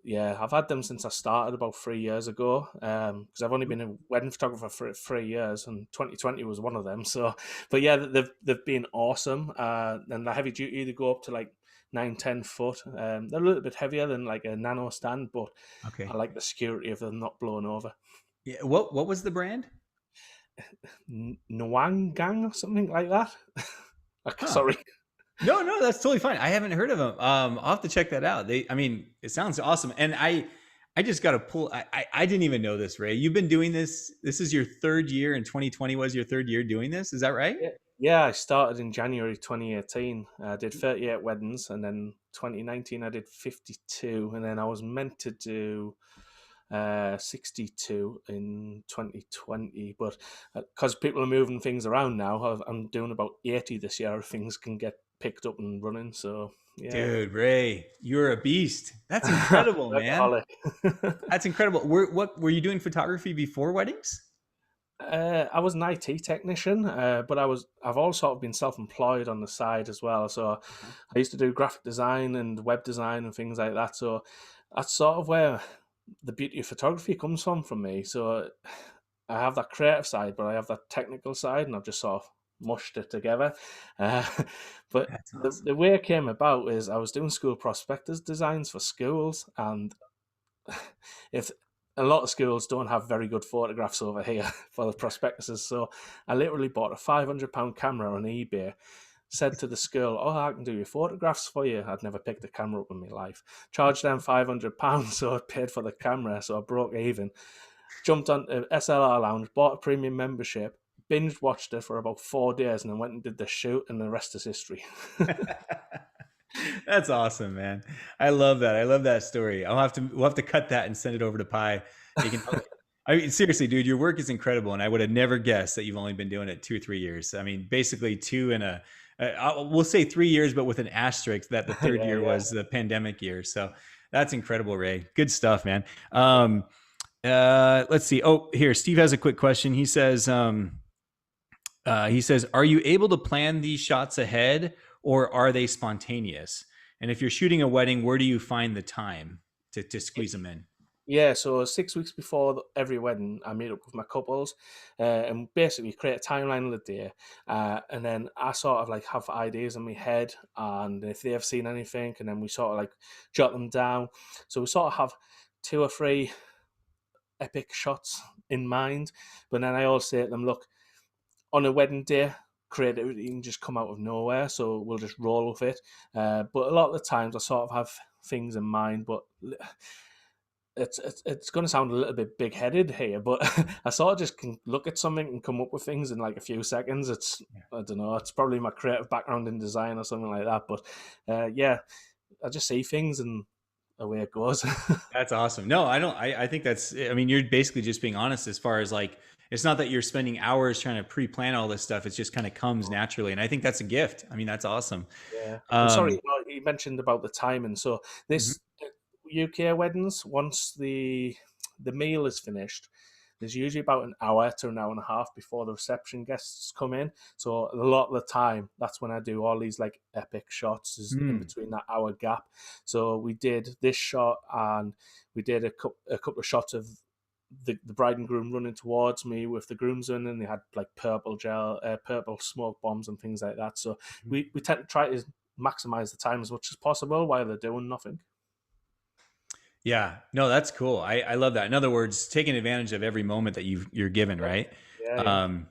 Yeah, I've had them since I started about 3 years ago. Because I've only been a wedding photographer for 3 years, and 2020 was one of them. So, but yeah, they've been awesome. And the heavy duty, they go up to like 9-10 foot. They're a little bit heavier than like a nano stand, but I Okay. like the security of them not blowing over. Yeah. What was the brand? Nwang or something like that. Huh. Sorry. No, no, that's totally fine. I haven't heard of them. I'll have to check that out. I mean, it sounds awesome. And I just got to pull. I didn't even know this, Ray. You've been doing this. This is your third year, and 2020 was your third year doing this. Is that right? Yeah, yeah. I started in January 2018. I did 38 weddings, and then 2019 I did 52, and then I was meant to do 62 in 2020, but because people are moving things around now, I'm doing about 80 this year if things can get picked up and running. So yeah. Dude, Ray, you're a beast. That's incredible, man. Workaholic. That's incredible. What were you doing photography before weddings? I was an IT technician, but I've also sort of been self-employed on the side as well. So Uh-huh. I used to do graphic design and web design and things like that. So that's sort of where the beauty of photography comes from me. So I have that creative side, but I have that technical side, and I've just sort of mushed it together. Uh, but That's the, awesome. the way it came about is I was doing school prospectus designs for schools, and if a lot of schools don't have very good photographs over here for the prospectuses, so I literally bought a £500 camera on eBay. Said to the school, "Oh, I can do your photographs for you." I'd never picked a camera up in my life. Charged them £500, so I paid for the camera, so I broke even. Jumped on SLR Lounge, bought a premium membership, binge watched it for about 4 days, and then went and did the shoot, and the rest is history. That's awesome, man. I love that. I love that story. We'll have to cut that and send it over to Pi. You can tell. I mean, seriously, dude, your work is incredible, and I would have never guessed that you've only been doing it 2 or 3 years. I mean, basically two and we'll say 3 years, but with an asterisk that the third Yeah, year yeah. was the pandemic year. So that's incredible, Ray. Good stuff, man. Let's see. Oh, here, Steve has a quick question. He says, "Are you able to plan these shots ahead, or are they spontaneous? And if you're shooting a wedding, where do you find the time to squeeze them in?" Yeah, so 6 weeks before every wedding, I meet up with my couples, and basically create a timeline of the day, and then I sort of like have ideas in my head, and if they have seen anything, and then we sort of like jot them down. So we sort of have 2 or 3 epic shots in mind, but then I always say to them, "Look, on a wedding day, creativity can just come out of nowhere, so we'll just roll with it." But a lot of the times, I sort of have things in mind, but it's going to sound a little bit big headed here, but I sort of just can look at something and come up with things in like a few seconds. Yeah. I don't know, it's probably my creative background in design or something like that. But yeah, I just see things and away it goes. That's awesome. No, I don't. I think that's. I mean, you're basically just being honest as far as like it's not that you're spending hours trying to pre-plan all this stuff. It just kind of comes naturally, and I think that's a gift. I mean, that's awesome. Yeah, and sorry, Um, you mentioned about the timing. So mhm. this UK weddings, once the meal is finished, there's usually about an hour to an hour and a half before the reception guests come in. So a lot of the time, that's when I do all these like epic shots is in Hmm. between that hour gap. So we did this shot, and we did a couple of shots of the bride and groom running towards me with the groomsmen, and they had like purple smoke bombs and things like that. So we tend to try to maximize the time as much as possible while they're doing nothing. Yeah, no, that's cool. I love that. In other words, taking advantage of every moment that you're given, Yeah, right? yeah, yeah. Um,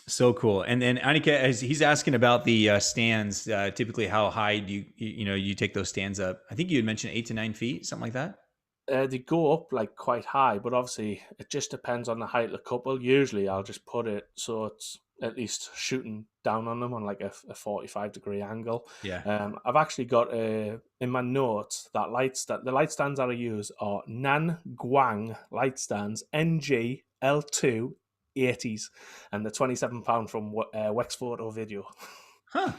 so cool. And then Annika, as he's asking about the stands, typically how high do you take those stands up? I think you had mentioned 8 to 9 feet, something like that. They go up like quite high, but obviously it just depends on the height of the couple. Usually, I'll just put it so it's at least shooting down on them on like a 45-degree angle. Yeah. I've actually got in my notes that the light stands that I use are Nan Guang light stands NG L2 80s, and they're £27 from Wex Photo Video. Huh.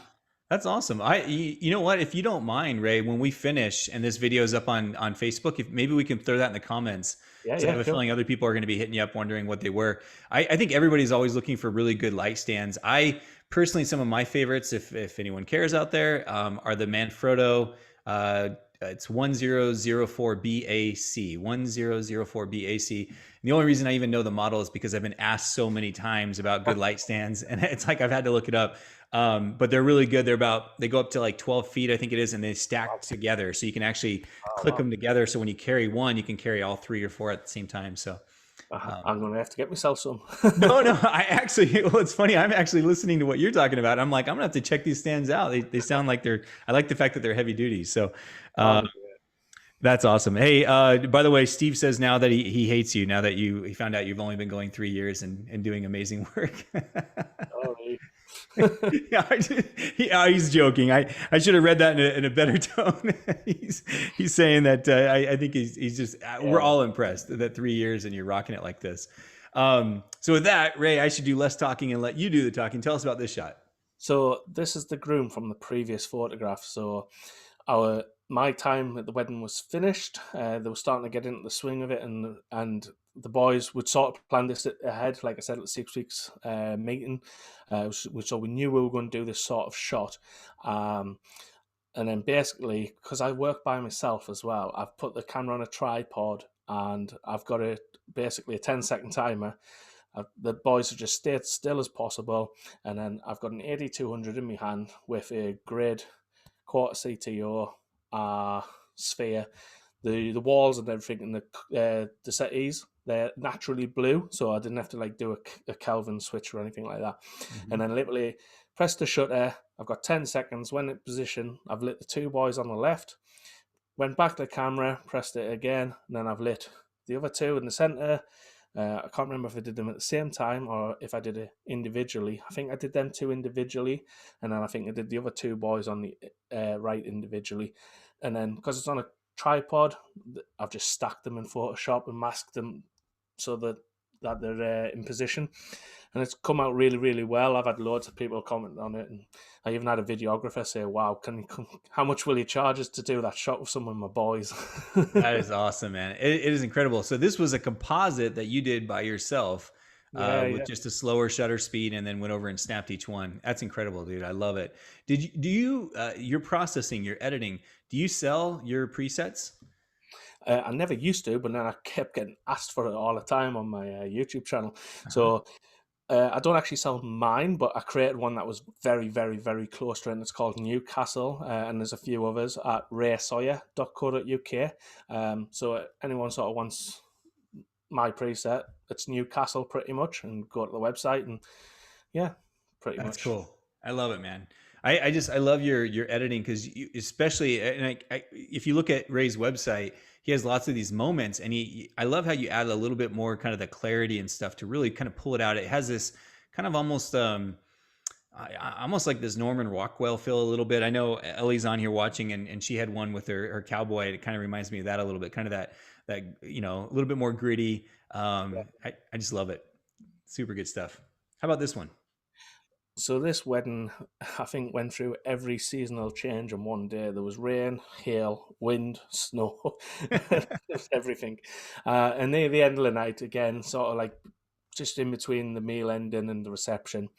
That's awesome. You know what? If you don't mind, Ray, when we finish and this video is up on Facebook, if maybe we can throw that in the comments, Yeah, because I yeah, have a cool. feeling other people are going to be hitting you up wondering what they were. I think everybody's always looking for really good light stands. I personally, some of my favorites, if anyone cares out there, are the Manfrotto it's 1004 BAC, 1004 BAC. And the only reason I even know the model is because I've been asked so many times about good light stands, and it's like I've had to look it up. But they're really good. They go up to like 12 feet, I think it is, and they stack together, so you can actually click them together. So when you carry one, you can carry all 3 or 4 at the same time. So I'm going to have to get myself some. no, I actually, well, it's funny. I'm actually listening to what you're talking about. I'm like, I'm gonna have to check these stands out. They sound like I like the fact that they're heavy duty. So, that's awesome. Hey, by the way, Steve says now that he hates you now that he found out you've only been going 3 years and doing amazing work. Yeah, he's joking. I should have read that in a better tone. he's saying that I think he's just we're all impressed that 3 years and you're rocking it like this. So with that, Ray, I should do less talking and let you do the talking. Tell us about this shot. So this is the groom from the previous photograph. So my time at the wedding was finished. They were starting to get into the swing of it, and the boys would sort of plan this ahead. Like I said, at the 6 weeks meeting, so we knew we were going to do this sort of shot. And then basically, because I work by myself as well, I've put the camera on a tripod and I've got basically a 10-second timer. The boys have just stayed still as possible, and then I've got an 8200 in my hand with a grid, quarter CTO, sphere. The walls and everything, and the settees, they're naturally blue, so I didn't have to like do a Kelvin switch or anything like that. Mm-hmm. And then literally press the shutter. I've got 10 seconds. When in position, I've lit the 2 boys on the left. Went back to the camera, pressed it again, and then I've lit the other 2 in the center. I can't remember if I did them at the same time or if I did it individually. I think I did them 2 individually, and then I think I did the other 2 boys on the right individually. And then because it's on a tripod, I've just stacked them in Photoshop and masked them so that they're in position. And it's come out really, really well. I've had loads of people comment on it, and I even had a videographer say, "Wow, how much will you charge us to do that shot with some of my boys?" That is awesome, man. It is incredible. So this was a composite that you did by yourself with just a slower shutter speed, and then went over and snapped each one. That's incredible, dude. I love it. Your processing, your editing, do you sell your presets? I never used to, but then I kept getting asked for it all the time on my YouTube channel. So I don't actually sell mine, but I created one that was very, very, very close to it, and it's called Newcastle, and there's a few others at raysawyer.co.uk. So anyone sort of wants my preset, it's Newcastle pretty much, and go to the website, and pretty much. That's cool. I love it, man. I love your editing, because especially, and if you look at Ray's website, he has lots of these moments, and I love how you add a little bit more kind of the clarity and stuff to really kind of pull it out. It has this kind of almost like this Norman Rockwell feel a little bit. I know Ellie's on here watching, and she had one with her cowboy. It kind of reminds me of that a little bit, kind of that a little bit more gritty. I just love it. Super good stuff. How about this one? So this wedding, I think, went through every seasonal change in one day. There was rain, hail, wind, snow, everything. And near the end of the night, again, sort of like just in between the meal ending and the reception,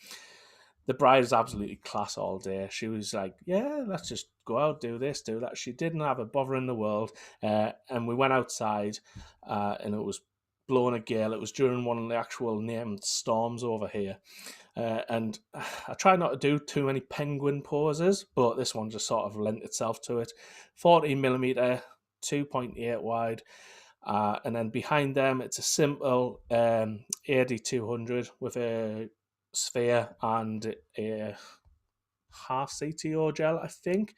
the bride was absolutely class all day. She was like, yeah, let's just go out, do this, do that. She didn't have a bother in the world. And we went outside, and it was blowing a gale. It was during one of the actual named storms over here. And I try not to do too many penguin poses, but this one just sort of lent itself to it. 14mm, 2.8 wide. And then behind them, it's a simple 8200 with a sphere and a half CTO gel, I think.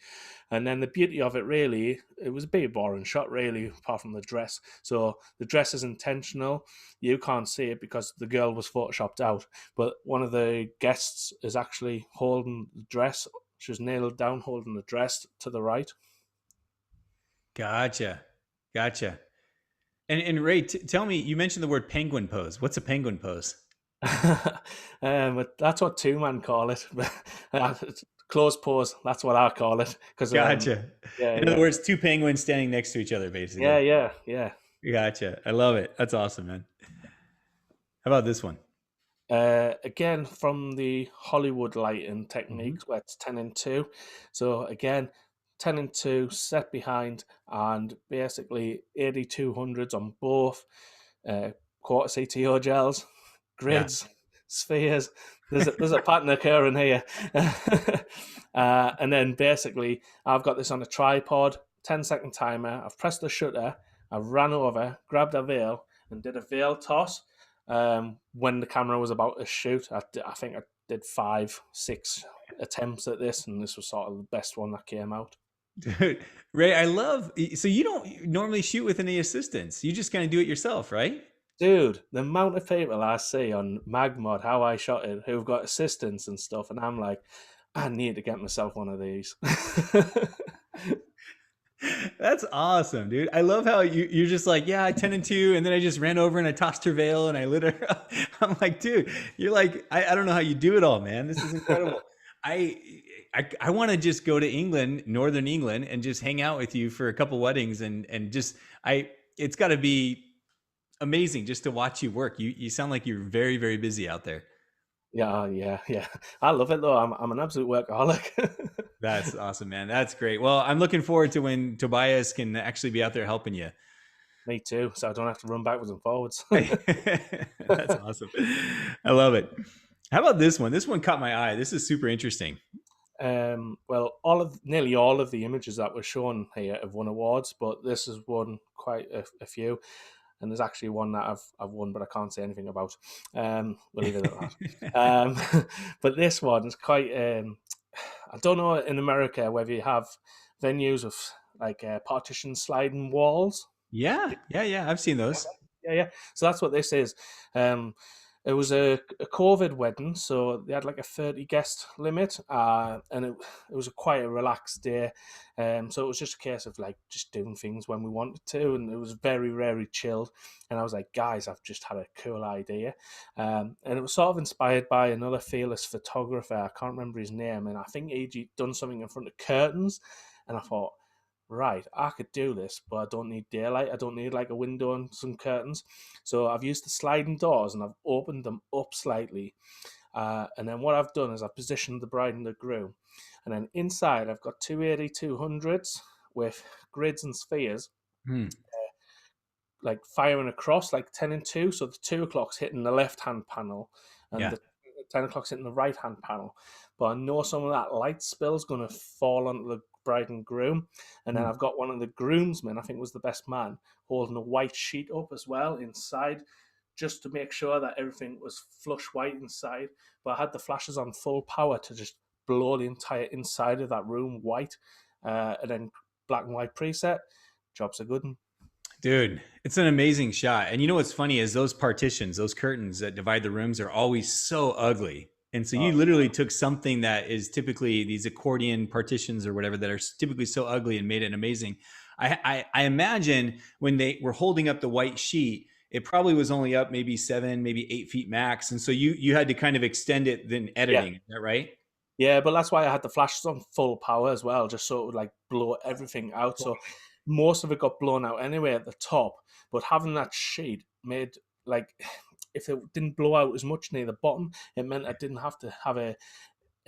And then the beauty of it, really, it was a bit boring shot, really, apart from the dress. So the dress is intentional. You can't see it because the girl was photoshopped out, but one of the guests is actually holding the dress. She was nailed down holding the dress to the right. Gotcha. And Ray, tell me, you mentioned the word penguin pose. What's a penguin pose? But that's what 2-man call it. Closed pose, that's what I call it. Gotcha. In other words, 2 penguins standing next to each other, basically. Yeah. Gotcha. I love it. That's awesome, man. How about this one? Again, from the Hollywood lighting techniques, where it's 10 and 2. So again, 10 and 2 set behind, and basically 8200s on both quarter CTO gels, Yeah. grids, spheres. There's a pattern occurring here. And then basically, I've got this on a tripod, 10-second timer. I've pressed the shutter. I've ran over, grabbed a veil, and did a veil toss. When the camera was about to shoot, I think I did 5, 6 attempts at this, and this was sort of the best one that came out. Dude, Ray, I love. So you don't normally shoot with any assistants. You just kind of do it yourself, right? Dude, the amount of people I see on MagMod, how I shot it, who've got assistants and stuff, and I'm like, I need to get myself one of these. That's awesome, dude. I love how you're just like, yeah, I 10 and 2, and then I just ran over and I tossed her veil and I lit her up. I'm like, dude, you're like, I don't know how you do it all, man. This is incredible. I want to just go to England, Northern England, and just hang out with you for a couple weddings and just it's got to be amazing just to watch you work. You sound like you're very, very busy out there. Yeah. I love it though. I'm an absolute workaholic. That's awesome, man. That's great. Well, I'm looking forward to when Tobias can actually be out there helping you. Me too, so I don't have to run backwards and forwards. That's awesome. I love it. How about this one? This one caught my eye. This is super interesting. Well, nearly all of the images that were shown here have won awards, but this has won quite a few. And there's actually one that I've won, but I can't say anything about. We'll leave it at that. But this one is quite. I don't know in America whether you have venues with like partition sliding walls. Yeah. I've seen those. Yeah. So that's what this is. It was a COVID wedding, so they had like a 30 guest limit, and it was quite a relaxed day. So it was just a case of like just doing things when we wanted to, and it was very, very chilled. And I was like, guys, I've just had a cool idea. And it was sort of inspired by another fearless photographer. I can't remember his name, and I think he'd done something in front of curtains. And I thought, right, I could do this, but I don't need daylight. I don't need like a window and some curtains. So I've used the sliding doors and I've opened them up slightly. And then what I've done is I've positioned the bride and the groom. And then inside I've got two 8200s with grids and spheres, Hmm. like firing across like 10 and 2. So the 2 o'clock's hitting the left-hand panel and Yeah. the 10 o'clock's hitting the right-hand panel. But I know some of that light spill's going to fall onto the bride and groom. And then Hmm. I've got one of the groomsmen, I think was the best man, holding a white sheet up as well inside, just to make sure that everything was flush white inside. But I had the flashes on full power to just blow the entire inside of that room white, and then black and white preset. Job's a good one. Dude, it's an amazing shot. And you know what's funny is those partitions, those curtains that divide the rooms are always so ugly. And so you Oh, literally took something that is typically these accordion partitions or whatever that are typically so ugly and made it amazing. I imagine when they were holding up the white sheet, it probably was only up maybe 7, maybe 8 feet max. And so you had to kind of extend it then yeah. editing. Is that right? Yeah, but that's why I had the flashes on full power as well, just so it would like blow everything out. So most of it got blown out anyway at the top, but having that sheet made like if it didn't blow out as much near the bottom, it meant I didn't have to have a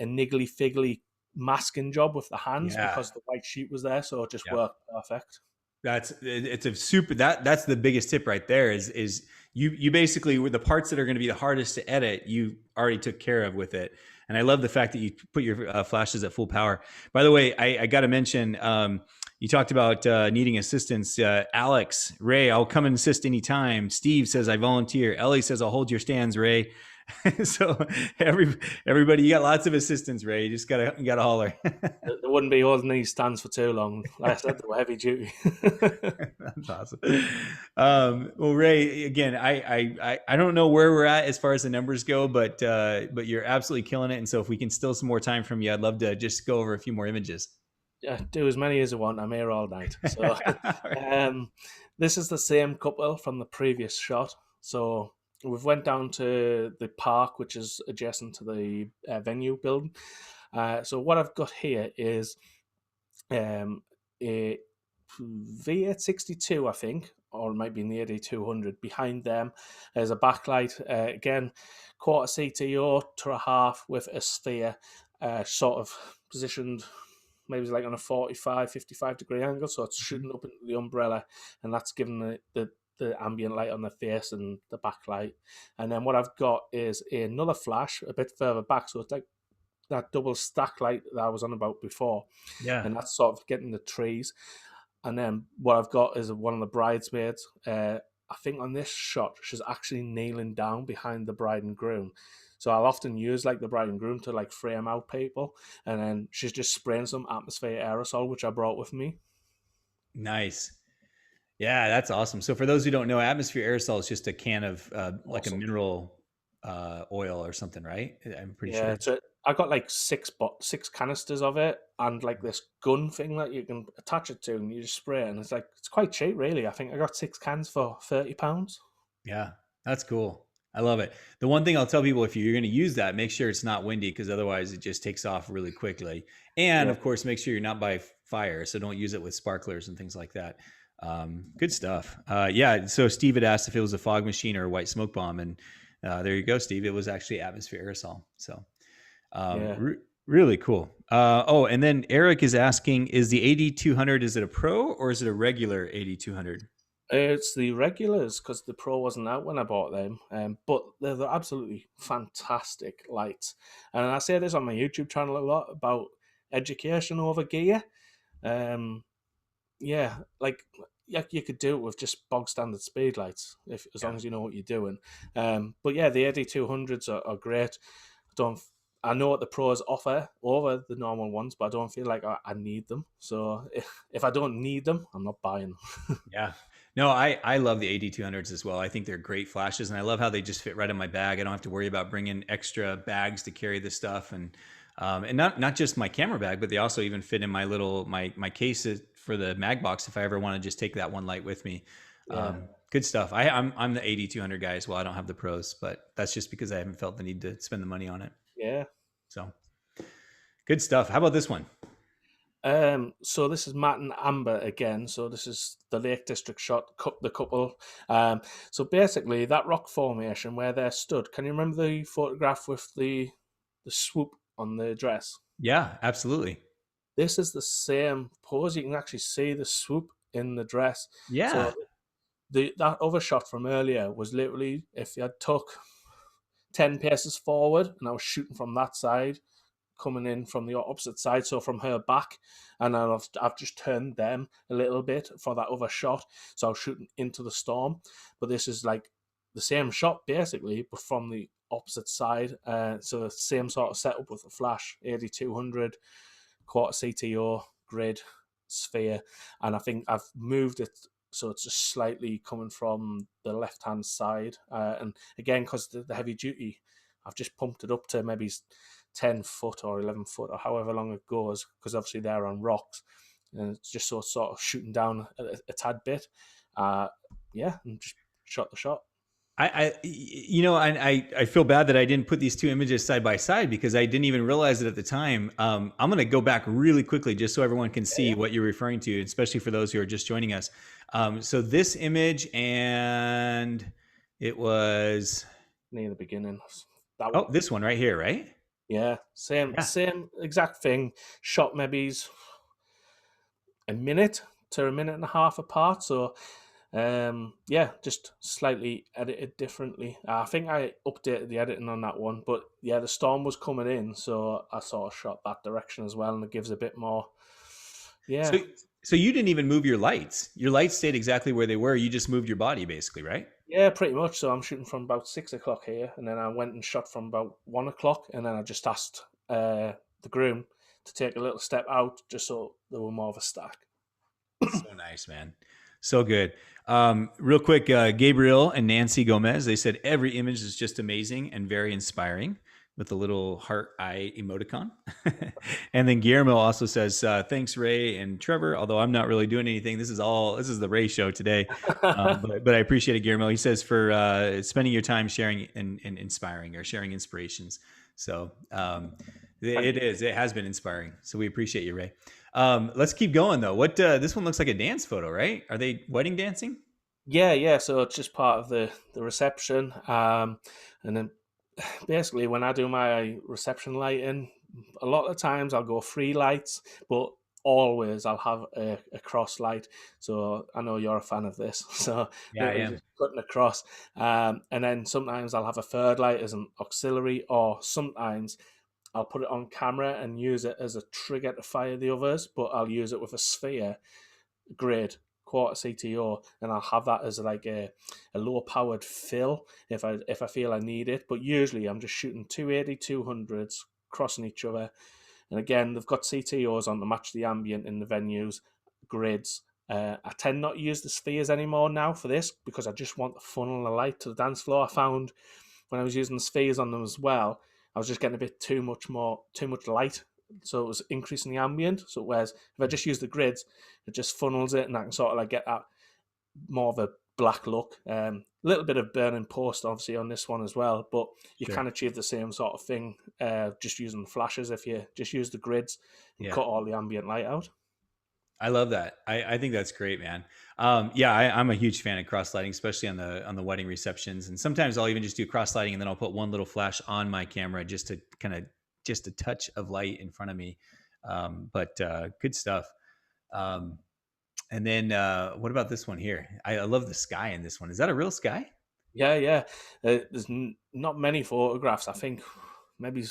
niggly figgly masking job with the hands Yeah. because the white sheet was there, so it just Yeah. worked perfect. It's a super that's the biggest tip right there is you basically with the parts that are going to be the hardest to edit you already took care of with it. And I love the fact that you put your flashes at full power. By the way, I got to mention you talked about needing assistance. Alex, Ray, I'll come and assist anytime. Steve says I volunteer. Ellie says I'll hold your stands, Ray. So everybody, you got lots of assistants, Ray. You just gotta holler. They wouldn't be holding these stands for too long. Like I said, they were heavy duty. That's awesome. Well, Ray, again, I don't know where we're at as far as the numbers go, but you're absolutely killing it. And so if we can steal some more time from you, I'd love to just go over a few more images. Yeah, do as many as you want. I'm here all night. So this is the same couple from the previous shot. So we've went down to the park, which is adjacent to the venue building. So what I've got here is a V862, I think, or it might be in the 8200. Behind them, there's a backlight. Again, quarter CTO to a half with a sphere, sort of positioned maybe like on a 45, 55-degree angle, so it's Mhm. shooting up into the umbrella, and that's giving the ambient light on the face and the backlight. And then what I've got is another flash a bit further back, so it's like that double stack light that I was on about before, Yeah. and that's sort of getting the trees. And then what I've got is one of the bridesmaids. I think on this shot, she's actually kneeling down behind the bride and groom. So I'll often use like the bride and groom to like frame out people, and then she's just spraying some atmosphere aerosol, which I brought with me. Nice. Yeah, that's awesome. So for those who don't know, atmosphere aerosol is just a can of like a Awesome. mineral oil or something, right? I'm pretty Yeah, sure. so I got like six canisters of it, and like this gun thing that you can attach it to, and you just spray it, and it's like it's quite cheap, really. I think I got 6 cans for £30. Yeah, that's cool. I love it. The one thing I'll tell people, if you're going to use that, make sure it's not windy, because otherwise it just takes off really quickly. And Yeah, of course, make sure you're not by fire. So don't use it with sparklers and things like that. Good stuff. Yeah. So Steve had asked if it was a fog machine or a white smoke bomb. And there you go, Steve. It was actually atmosphere aerosol. So yeah. really cool. Oh, and then Eric is asking, is the 8200, is it a pro or is it a regular 8200? It's the regulars because the Pro wasn't out when I bought them, but they're absolutely fantastic lights. And I say this on my YouTube channel a lot about education over gear. Um, yeah, like yeah, you could do it with just bog standard speed lights if as Yeah. long as you know what you're doing. But yeah, the 8200s are great. I don't. I know what the pros offer over the normal ones, but I don't feel like I need them. So if I don't need them, I'm not buying them. Yeah. No, I love the 8200s as well. I think they're great flashes, and I love how they just fit right in my bag. I don't have to worry about bringing extra bags to carry this stuff, and not just my camera bag, but they also even fit in my little my case for the mag box if I ever want to just take that one light with me. Yeah, Good stuff. I'm the 8200 guy as well. I don't have the pros, but that's just because I haven't felt the need to spend the money on it. yeah. So good stuff. How about this one? So this is Matt and Amber again. So this is the Lake District shot, the couple. So basically, that rock formation where they're stood. Can you remember the photograph with the swoop on the dress? Yeah, absolutely. This is the same pose. You can actually see the swoop in the dress. Yeah. So that other shot from earlier was literally if you had took 10 paces forward and I was shooting from that side, coming in from the opposite side, so from her back, and I've just turned them a little bit for that other shot, so I was shooting into the storm. But this is like the same shot basically, but from the opposite side. So the same sort of setup with the flash, 8200, quarter CTO, grid, sphere, and I think I've moved it so it's just slightly coming from the left hand side. And again, because the heavy duty, I've just pumped it up to maybe 10 foot or 11 foot or however long it goes, because obviously they're on rocks, and it's just sort of shooting down a tad bit. Yeah, and just shot the shot. I feel bad that I didn't put these two images side by side because I didn't even realize it at the time. I'm going to go back really quickly just so everyone can see Yeah, what you're referring to, especially for those who are just joining us. So this image, and it was, near the beginning. That oh, one. this one right here, right? Yeah, Yeah. same exact thing. Shot maybe a minute to a minute and a half apart. So yeah, just slightly edited differently. I think I updated the editing on that one, but yeah, the storm was coming in, so I sort of shot that direction as well, and it gives a bit more. So, Yeah, so you didn't even move your lights. Your lights stayed exactly where they were. You just moved your body basically, right? yeah, pretty much. So I'm shooting from about 6 o'clock here, and then I went and shot from about 1 o'clock, and then I just asked the groom to take a little step out just so there were more of a stack. So nice, man. So good. Real quick, Gabriel and Nancy Gomez, they said every image is just amazing and very inspiring with a little heart eye emoticon. And then Guillermo also says, thanks, Ray and Trevor. Although I'm not really doing anything. This is the Ray show today. But I appreciate it, Guillermo. He says for spending your time sharing and inspiring, or sharing inspirations. So it has been inspiring. So we appreciate you, Ray. Let's keep going though. What this one looks like a dance photo, right? Are they wedding dancing? Yeah, yeah. So it's just part of the reception, and then basically when I do my reception lighting, a lot of times I'll go free lights, but always I'll have a cross light. So I know you're a fan of this. So Yeah, I literally am. just cutting across. And then sometimes I'll have a third light as an auxiliary, or sometimes I'll put it on camera and use it as a trigger to fire the others, but I'll use it with a sphere grid quarter CTO, and I'll have that as like a low powered fill if I feel I need it. But usually I'm just shooting 280 200s crossing each other, and again they've got CTOs on to match the ambient in the venues, grids. I tend not to use the spheres anymore now for this because I just want to funnel the light to the dance floor. I found when I was using the spheres on them as well, I was just getting a bit too much light, so it was increasing the ambient. So whereas if I just use the grids, it just funnels it, and I can sort of like get that more of a black look. A little bit of burning post obviously on this one as well, but you Sure. can achieve the same sort of thing just using the flashes if you just use the grids and Yeah. cut all the ambient light out. I love that. I think that's great, man. Yeah, I'm a huge fan of cross lighting, especially on the wedding receptions. And sometimes I'll even just do cross lighting, and then I'll put one little flash on my camera just to kind of just a touch of light in front of me. But good stuff. Um, and then what about this one here? I love the sky in this one. Is that a real sky? Yeah, yeah. There's not many photographs. I think maybe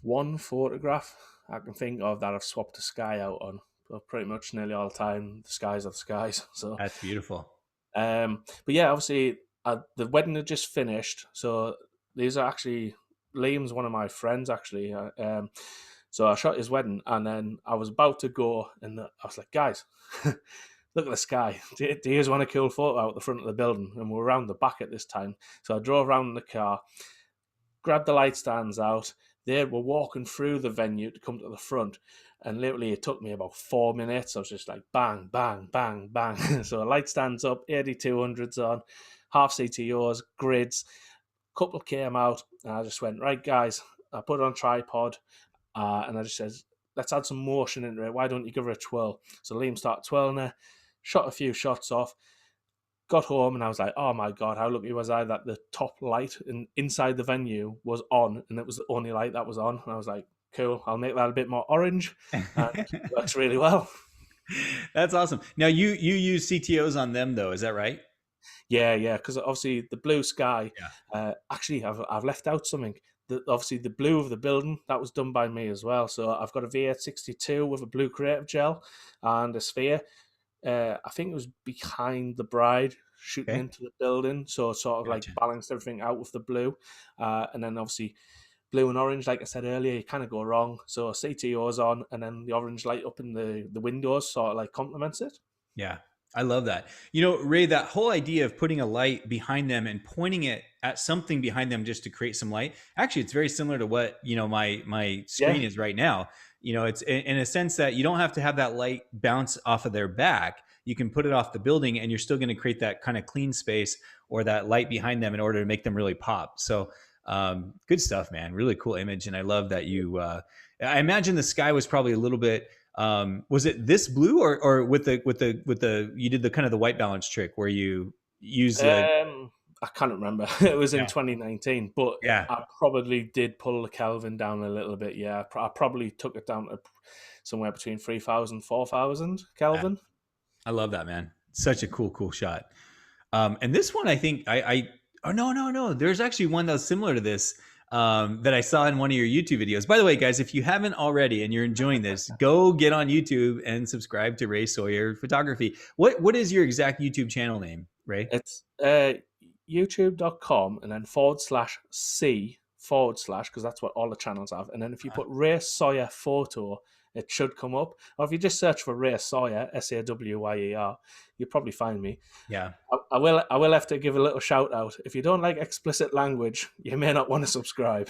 one photograph I can think of that I've swapped the sky out on. But pretty much nearly all the time, the skies are the skies. So, That's beautiful. but yeah, obviously the wedding had just finished. So these are actually Liam's one of my friends actually. So I shot his wedding, and then I was about to go, and I was like, guys. Look at the sky. Do you guys want a cool photo out the front of the building? And we're around the back at this time. So I drove around in the car, grabbed the light stands out. They were walking through the venue to come to the front. And literally, it took me about 4 minutes. I was just like, bang, bang, bang, bang. So light stands up, 8200s on, half CTOs, grids. Couple came out, and I just went, right, guys. I put it on tripod, and I just said, let's add some motion into it. Why don't you give her a twirl? So Liam started twirling her, shot a few shots off, got home, and I was like, oh my God, how lucky was I that the top light inside the venue was on, and it was the only light that was on. And I was like, cool, I'll make that a bit more orange. And it works really well. That's awesome. Now you use CTOs on them though, is that right? Yeah, because obviously the blue sky. Yeah. Actually, I've left out something. Obviously, the blue of the building that was done by me as well. So I've got a V862 with a blue creative gel and a sphere. I think it was behind the bride shooting Okay. into the building, so it sort of like Gotcha. balanced everything out with the blue. And then obviously blue and orange, like I said earlier, you kind of go wrong. So CTO's on, and then the orange light up in the windows sort of like complements it. Yeah, I love that. You know, Ray, that whole idea of putting a light behind them and pointing it at something behind them just to create some light. Actually, it's very similar to what, my Yeah, screen is right now. It's in a sense that you don't have to have that light bounce off of their back. You can put it off the building and you're still going to create that kind of clean space or that light behind them in order to make them really pop. So, good stuff, man. Really cool image. And I love that I imagine the sky was probably a little bit, was it this blue or with the you did the kind of the white balance trick where you use the I can't remember. It was in yeah 2019, but yeah I probably did pull the Kelvin down a little bit. Yeah, I probably took it down to somewhere between 3,000, 4,000 yeah. Kelvin. I love that, man. Such a cool shot. And this one I think I oh no, there's actually one that was similar to this, that I saw in one of your YouTube videos. By the way, guys, if you haven't already and you're enjoying this, go get on YouTube and subscribe to Ray Sawyer Photography. What is your exact YouTube channel name, Ray? It's youtube.com and then /C because that's what all the channels have. And then if you put Ray Sawyer photo, it should come up. Or if you just search for Ray Sawyer, Sawyer, you'll probably find me. Yeah. I will have to give a little shout out. If you don't like explicit language, you may not want to subscribe.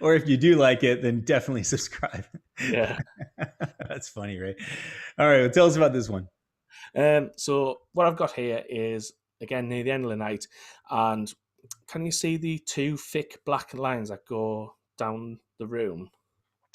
or if you do like it, then definitely subscribe. Yeah. That's funny, Ray. All right, well, tell us about this one. So what I've got here is again near the end of the night, and can you see the two thick black lines that go down the room?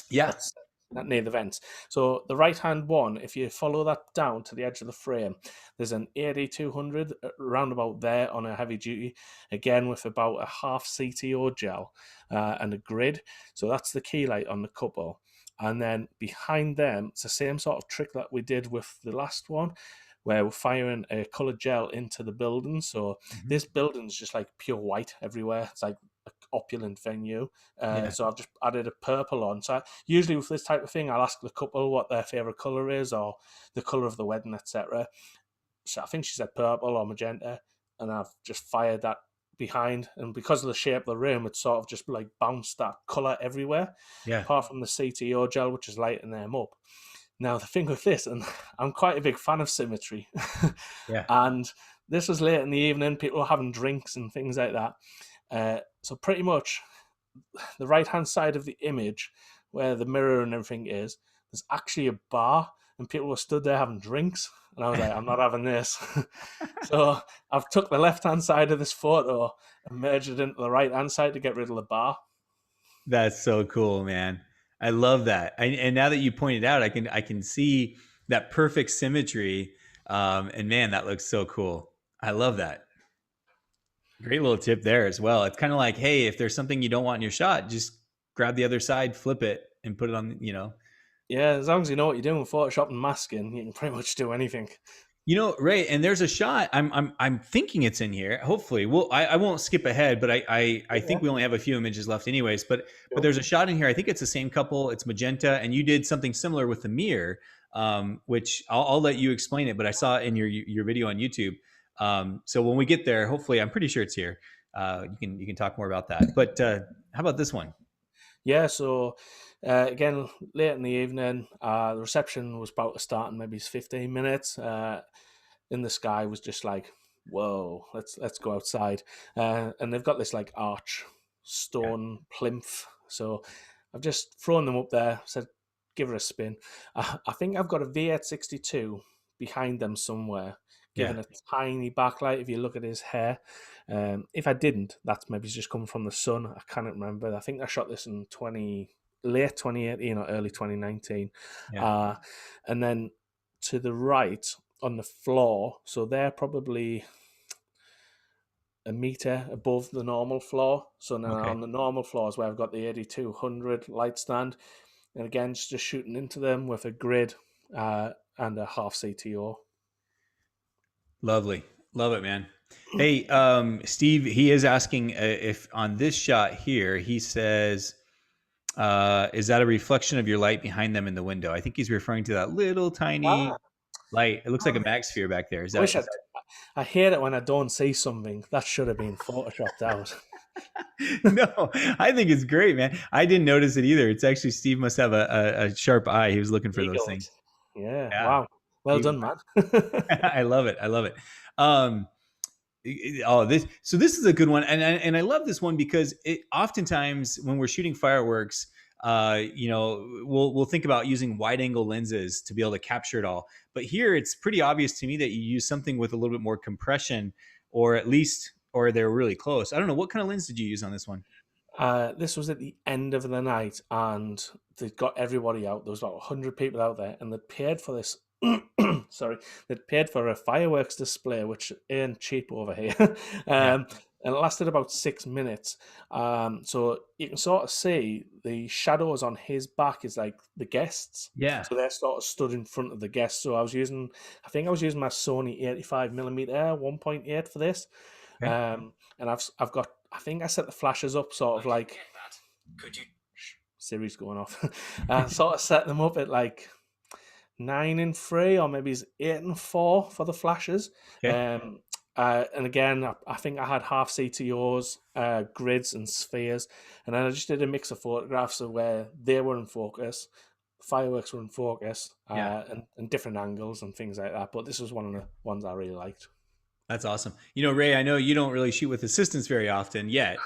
Yeah. That's that near the vents. So the right hand one, if you follow that down to the edge of the frame, there's an 8200 round about there on a heavy duty, again with about a half CTO gel and a grid. So that's the key light on the couple. And then behind them, it's the same sort of trick that we did with the last one, where we're firing a colored gel into the building. So Mhm. this building's just like pure white everywhere. It's like an opulent venue. Yeah. So I've just added a purple on. So usually with this type of thing, I'll ask the couple what their favorite color is or the color of the wedding, etc. So I think she said purple or magenta, and I've just fired that behind. And because of the shape of the room, it's sort of just like bounced that color everywhere, Yeah. apart from the CTO gel, which is lighting them up. Now the thing with this, and I'm quite a big fan of symmetry, Yeah. and this was late in the evening. People were having drinks and things like that. So pretty much the right hand side of the image, where the mirror and everything is, there's actually a bar, and people were stood there having drinks. And I was like, I'm not having this. So I've took the left hand side of this photo and merged it into the right hand side to get rid of the bar. That's so cool, man. I love that. And now that you pointed out, I can see that perfect symmetry. And man, that looks so cool. I love that. Great little tip there as well. It's kind of like, hey, if there's something you don't want in your shot, just grab the other side, flip it, and put it on. Yeah, as long as you know what you're doing with Photoshop and masking, you can pretty much do anything. Ray, and there's a shot. I'm thinking it's in here. Hopefully, well, I won't skip ahead, but I Yeah, think we only have a few images left, anyways. But cool. there's a shot in here. I think it's the same couple. It's magenta, and you did something similar with the mirror, which I'll let you explain it. But I saw it in your video on YouTube. So when we get there, hopefully, I'm pretty sure it's here. You can talk more about that. But how about this one? Yeah, so again, late in the evening, the reception was about to start in maybe 15 minutes. In the sky was just like, whoa, let's go outside. And they've got this like arch Yeah. stone plinth. So I've just thrown them up there, said, give her a spin. I think I've got a V862 behind them somewhere, Yeah. given a tiny backlight if you look at his hair. If I didn't, that's maybe just coming from the sun. I can't remember. I think I shot this in late 2018 or early 2019. Yeah. Uh, and then to the right on the floor, so they're probably a meter above the normal floor. So now Okay. on the normal floor is where I've got the 8200 light stand. And again, just shooting into them with a grid and a half CTO. Lovely. Love it, man. Hey, Steve, he is asking if on this shot here, he says, is that a reflection of your light behind them in the window? I think he's referring to that little Ah, tiny light. It looks like a MagSphere back there. Is I that, wish is I hate it when I don't see something that should have been photoshopped out. that... No, I think it's great, man. I didn't notice it either. It's actually Steve must have a sharp eye. He was looking for those Eagled. things. Yeah, Yeah. wow. Well He, done, man. I love it. I love it. Um, this is a good one, and I love this one because it oftentimes when we're shooting fireworks, we'll think about using wide angle lenses to be able to capture it all. But here it's pretty obvious to me that you use something with a little bit more compression, or at least, or they're really close. I don't know, what kind of lens did you use on this one? This was at the end of the night, and they got everybody out. There was about 100 people out there, and they paid for this. Sorry, they paid for a fireworks display, which ain't cheap over here. Yeah, And it lasted about 6 minutes. So you can sort of see the shadows on his back is like the guests. yeah, So they're sort of stood in front of the guests. So I think I was using my Sony 85mm 1.8 for this. okay, And I've got, I think I set the flashes up sort of like Siri's going off. Sort of set them up at like 9 and 3, or maybe it's 8 and 4 for the flashes. okay, Um, and again, I think I had half CTOs, grids, and spheres, and then I just did a mix of photographs of where they were in focus, fireworks were in focus, yeah. and different angles and things like that. But this was one of the ones I really liked. That's awesome. Ray, I know you don't really shoot with assistants very often yet.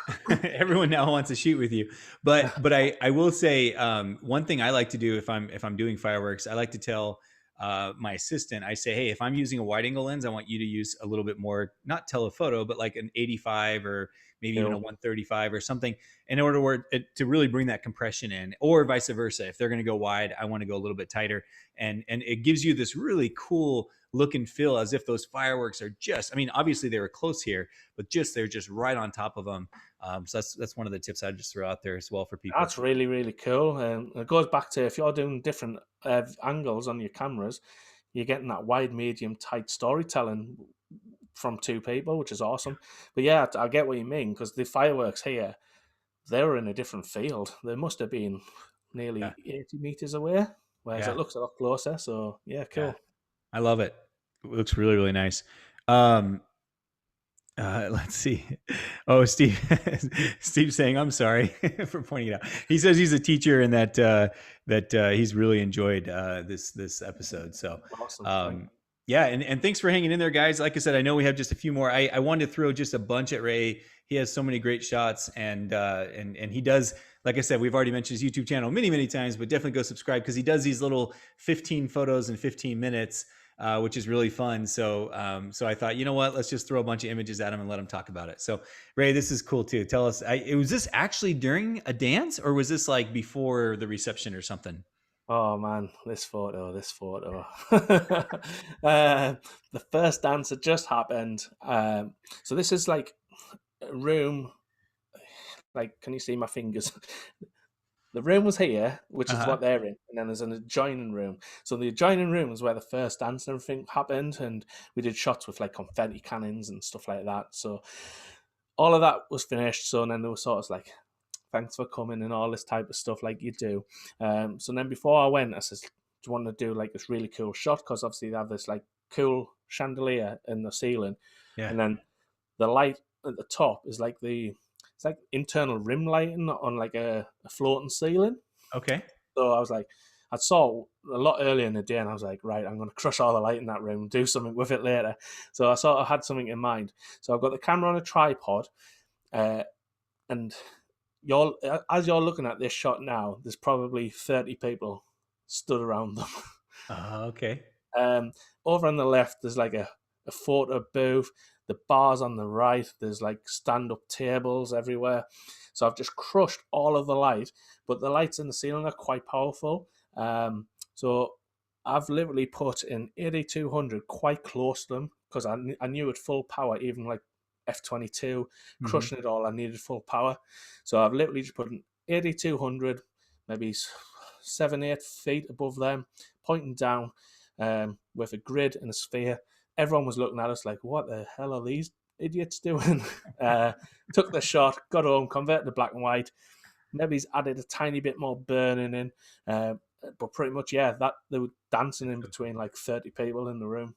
Everyone now wants to shoot with you, but I will say one thing I like to do if I'm doing fireworks, I like to tell my assistant, I say, hey, if I'm using a wide angle lens, I want you to use a little bit more, not telephoto, but like an 85 or maybe even a Cool. 135 or something, in order to really bring that compression in, or vice versa. If they're going to go wide, I want to go a little bit tighter, and it gives you this really cool look and feel as if those fireworks are just. I mean, obviously they were close here, but they're just right on top of them. So that's one of the tips I'd just throw out there as well for people. That's really, really cool. And it goes back to if you're doing different angles on your cameras, you're getting that wide, medium, tight storytelling from two people, which is awesome. But yeah, I get what you mean because the fireworks here, they were in a different field. They must have been Yeah, nearly 80 meters away, whereas it yeah, looks a lot closer. So yeah, yeah. cool. I love it. It looks really, really nice. Um, let's see. Oh, Steve, Steve's saying, "I'm sorry for pointing it out." He says he's a teacher and that he's really enjoyed this episode. So, Awesome. Thank um, yeah, and thanks for hanging in there, guys. Like I said, I know we have just a few more. I wanted to throw just a bunch at Ray. He has so many great shots, and he does. Like I said, we've already mentioned his YouTube channel many times, but definitely go subscribe because he does these little 15 photos in 15 minutes. Which is really fun. So I thought, you know what, let's just throw a bunch of images at him and let him talk about it. So Ray, this is cool too. Tell us, was this actually during a dance or was this like before the reception or something? Oh man, this photo, this photo. The first dance had just happened. So this is like a room. Like, can you see my fingers? The room was here, which is Uh-huh. what they're in, and then there's an adjoining room. So the adjoining room is where the first dance and everything happened, and we did shots with like confetti cannons and stuff like that. So all of that was finished. So then there was sort of like, thanks for coming and all this type of stuff like you do. So then before I went, I says, do you want to do like this really cool shot? Because obviously they have this like cool chandelier in the ceiling, Yeah. and then the light at the top is like it's like internal rim lighting on like a floating ceiling. Okay. So I was like, I saw a lot earlier in the day, and I was like, right, I'm going to crush all the light in that room, do something with it later. So I sort of had something in mind. So I've got the camera on a tripod, uh, and you're as you're looking at this shot now, there's probably 30 people stood around them. Okay. Um, Over on the left, there's like a photo booth. The bars on the right, there's like stand up tables everywhere. So I've just crushed all of the light, but the lights in the ceiling are quite powerful. So I've literally put an 8200 quite close to them because I knew at full power, even like F22, Mm-hmm. crushing it all, I needed full power. So I've literally just put an 8200, maybe 7, 8 feet above them, pointing down with a grid and a sphere. Everyone was looking at us like, what the hell are these idiots doing? Took the shot, got home, converted to black and white. Maybe he's added a tiny bit more burning in. But pretty much, yeah, that they were dancing in between like 30 people in the room.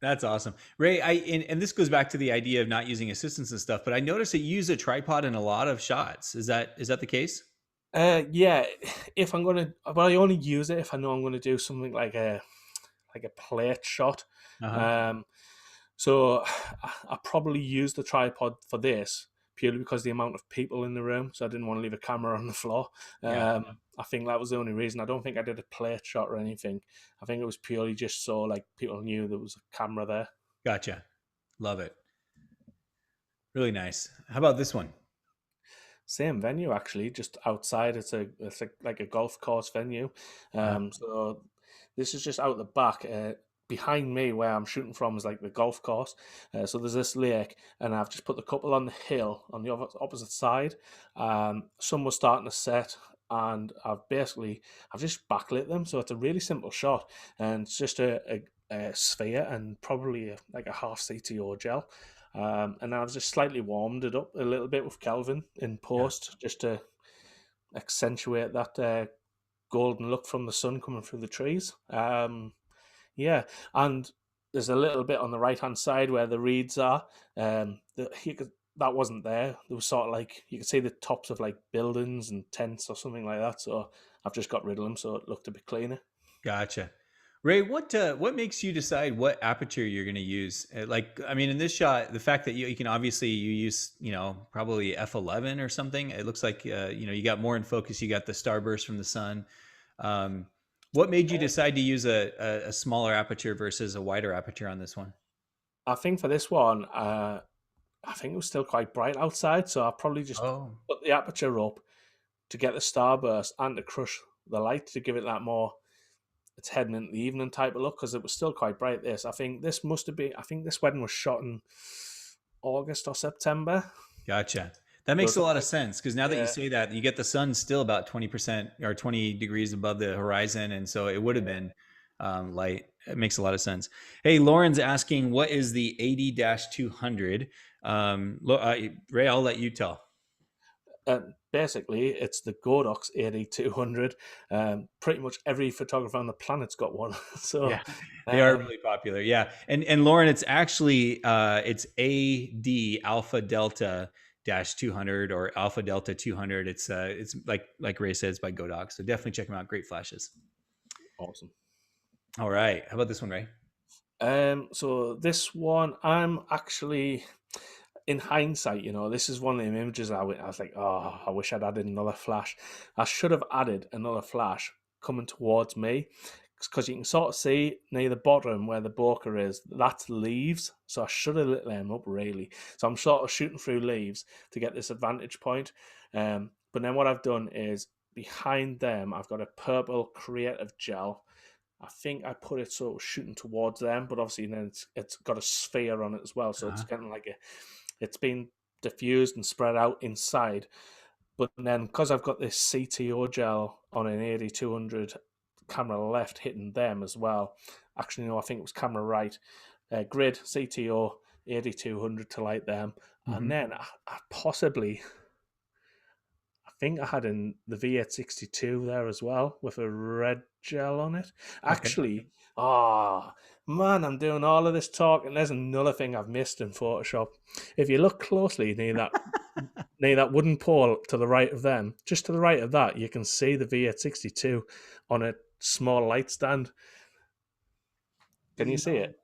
That's awesome. Ray, and this goes back to the idea of not using assistants and stuff, but I noticed that you use a tripod in a lot of shots. Is that the case? Yeah, if I'm gonna, but I only use it if I know I'm gonna do something like a plate shot. Uh-huh. Um, so I probably used the tripod for this purely because the amount of people in the room. So I didn't want to leave a camera on the floor. Yeah. I think that was the only reason. I don't think I did a plate shot or anything. I think it was purely just so like people knew there was a camera there. Gotcha. Love it. Really nice. How about this one? Same venue actually, just outside. Like a golf course venue. Uh-huh. So this is just out the back. Behind me, where I'm shooting from, is like the golf course. So there's this lake, and I've just put the couple on the hill on the opposite side. Sun was starting to set, and I've just backlit them. So it's a really simple shot, and it's just a sphere and probably like a half CTO gel. And I've just slightly warmed it up a little bit with Kelvin in Yeah. post just to accentuate that golden look from the sun coming through the trees. Yeah, and there's a little bit on the right hand side where the reeds are. That wasn't there. There was sort of like you could see the tops of like buildings and tents or something like that. So I've just got rid of them so it looked a bit cleaner. Gotcha. Ray, what makes you decide what aperture you're going to use? Like, I mean, in this shot, the fact that you can obviously you use, probably f11 or something. It looks like you got more in focus. You got the starburst from the sun. Um, what made you decide to use a smaller aperture versus a wider aperture on this one? I think for this one, I think it was still quite bright outside, so I probably just Oh, put the aperture up to get the starburst and to crush the light to give it that more, it's heading into the evening type of look, because it was still quite bright. This, I think this must have been, I think this wedding was shot in August or September. gotcha. That So makes it's a not lot of like, sense because now that you yeah, say that, you get the sun still about 20% or 20 degrees above the horizon. And so it would have yeah. been light. It makes a lot of sense. Hey, Lauren's asking, what is the 80 200? Ray, I'll let you tell. Basically, it's the Godox 8200. Pretty much every photographer on the planet's got one. Yeah, So, they are um, really popular. Yeah, and Lauren, it's actually it's AD Alpha Delta dash 200 or Alpha Delta 200. It's like Ray says by Godog. So definitely check them out. Great flashes. awesome. All right, how about this one, Ray? So this one, I'm actually, in hindsight, this is one of the images I was like, oh, I wish I'd added another flash. I should have added another flash coming towards me, because you can sort of see near the bottom where the bokeh is, that's leaves. So I should have lit them up really. So I'm sort of shooting through leaves to get this advantage point. But then what I've done is behind them, I've got a purple creative gel. I think I put it sort of shooting towards them, but obviously then it's got a sphere on it as well, so it's Uh-huh. kind of like it's been diffused and spread out inside. But then because I've got this CTO gel on an 8200 camera left hitting them as well. Actually, no, I think it was camera right. Grid CTO 8200 to light them, and Mm-hmm. then I possibly I think I had in the V862 there as well with a red gel on it. Okay. Actually, ah, man, I'm doing all of this talk, and there's another thing I've missed in Photoshop. If you look closely near that wooden pole to the right of them, just to the right of that, you can see the V862 on a small light stand. Can you You see know, it?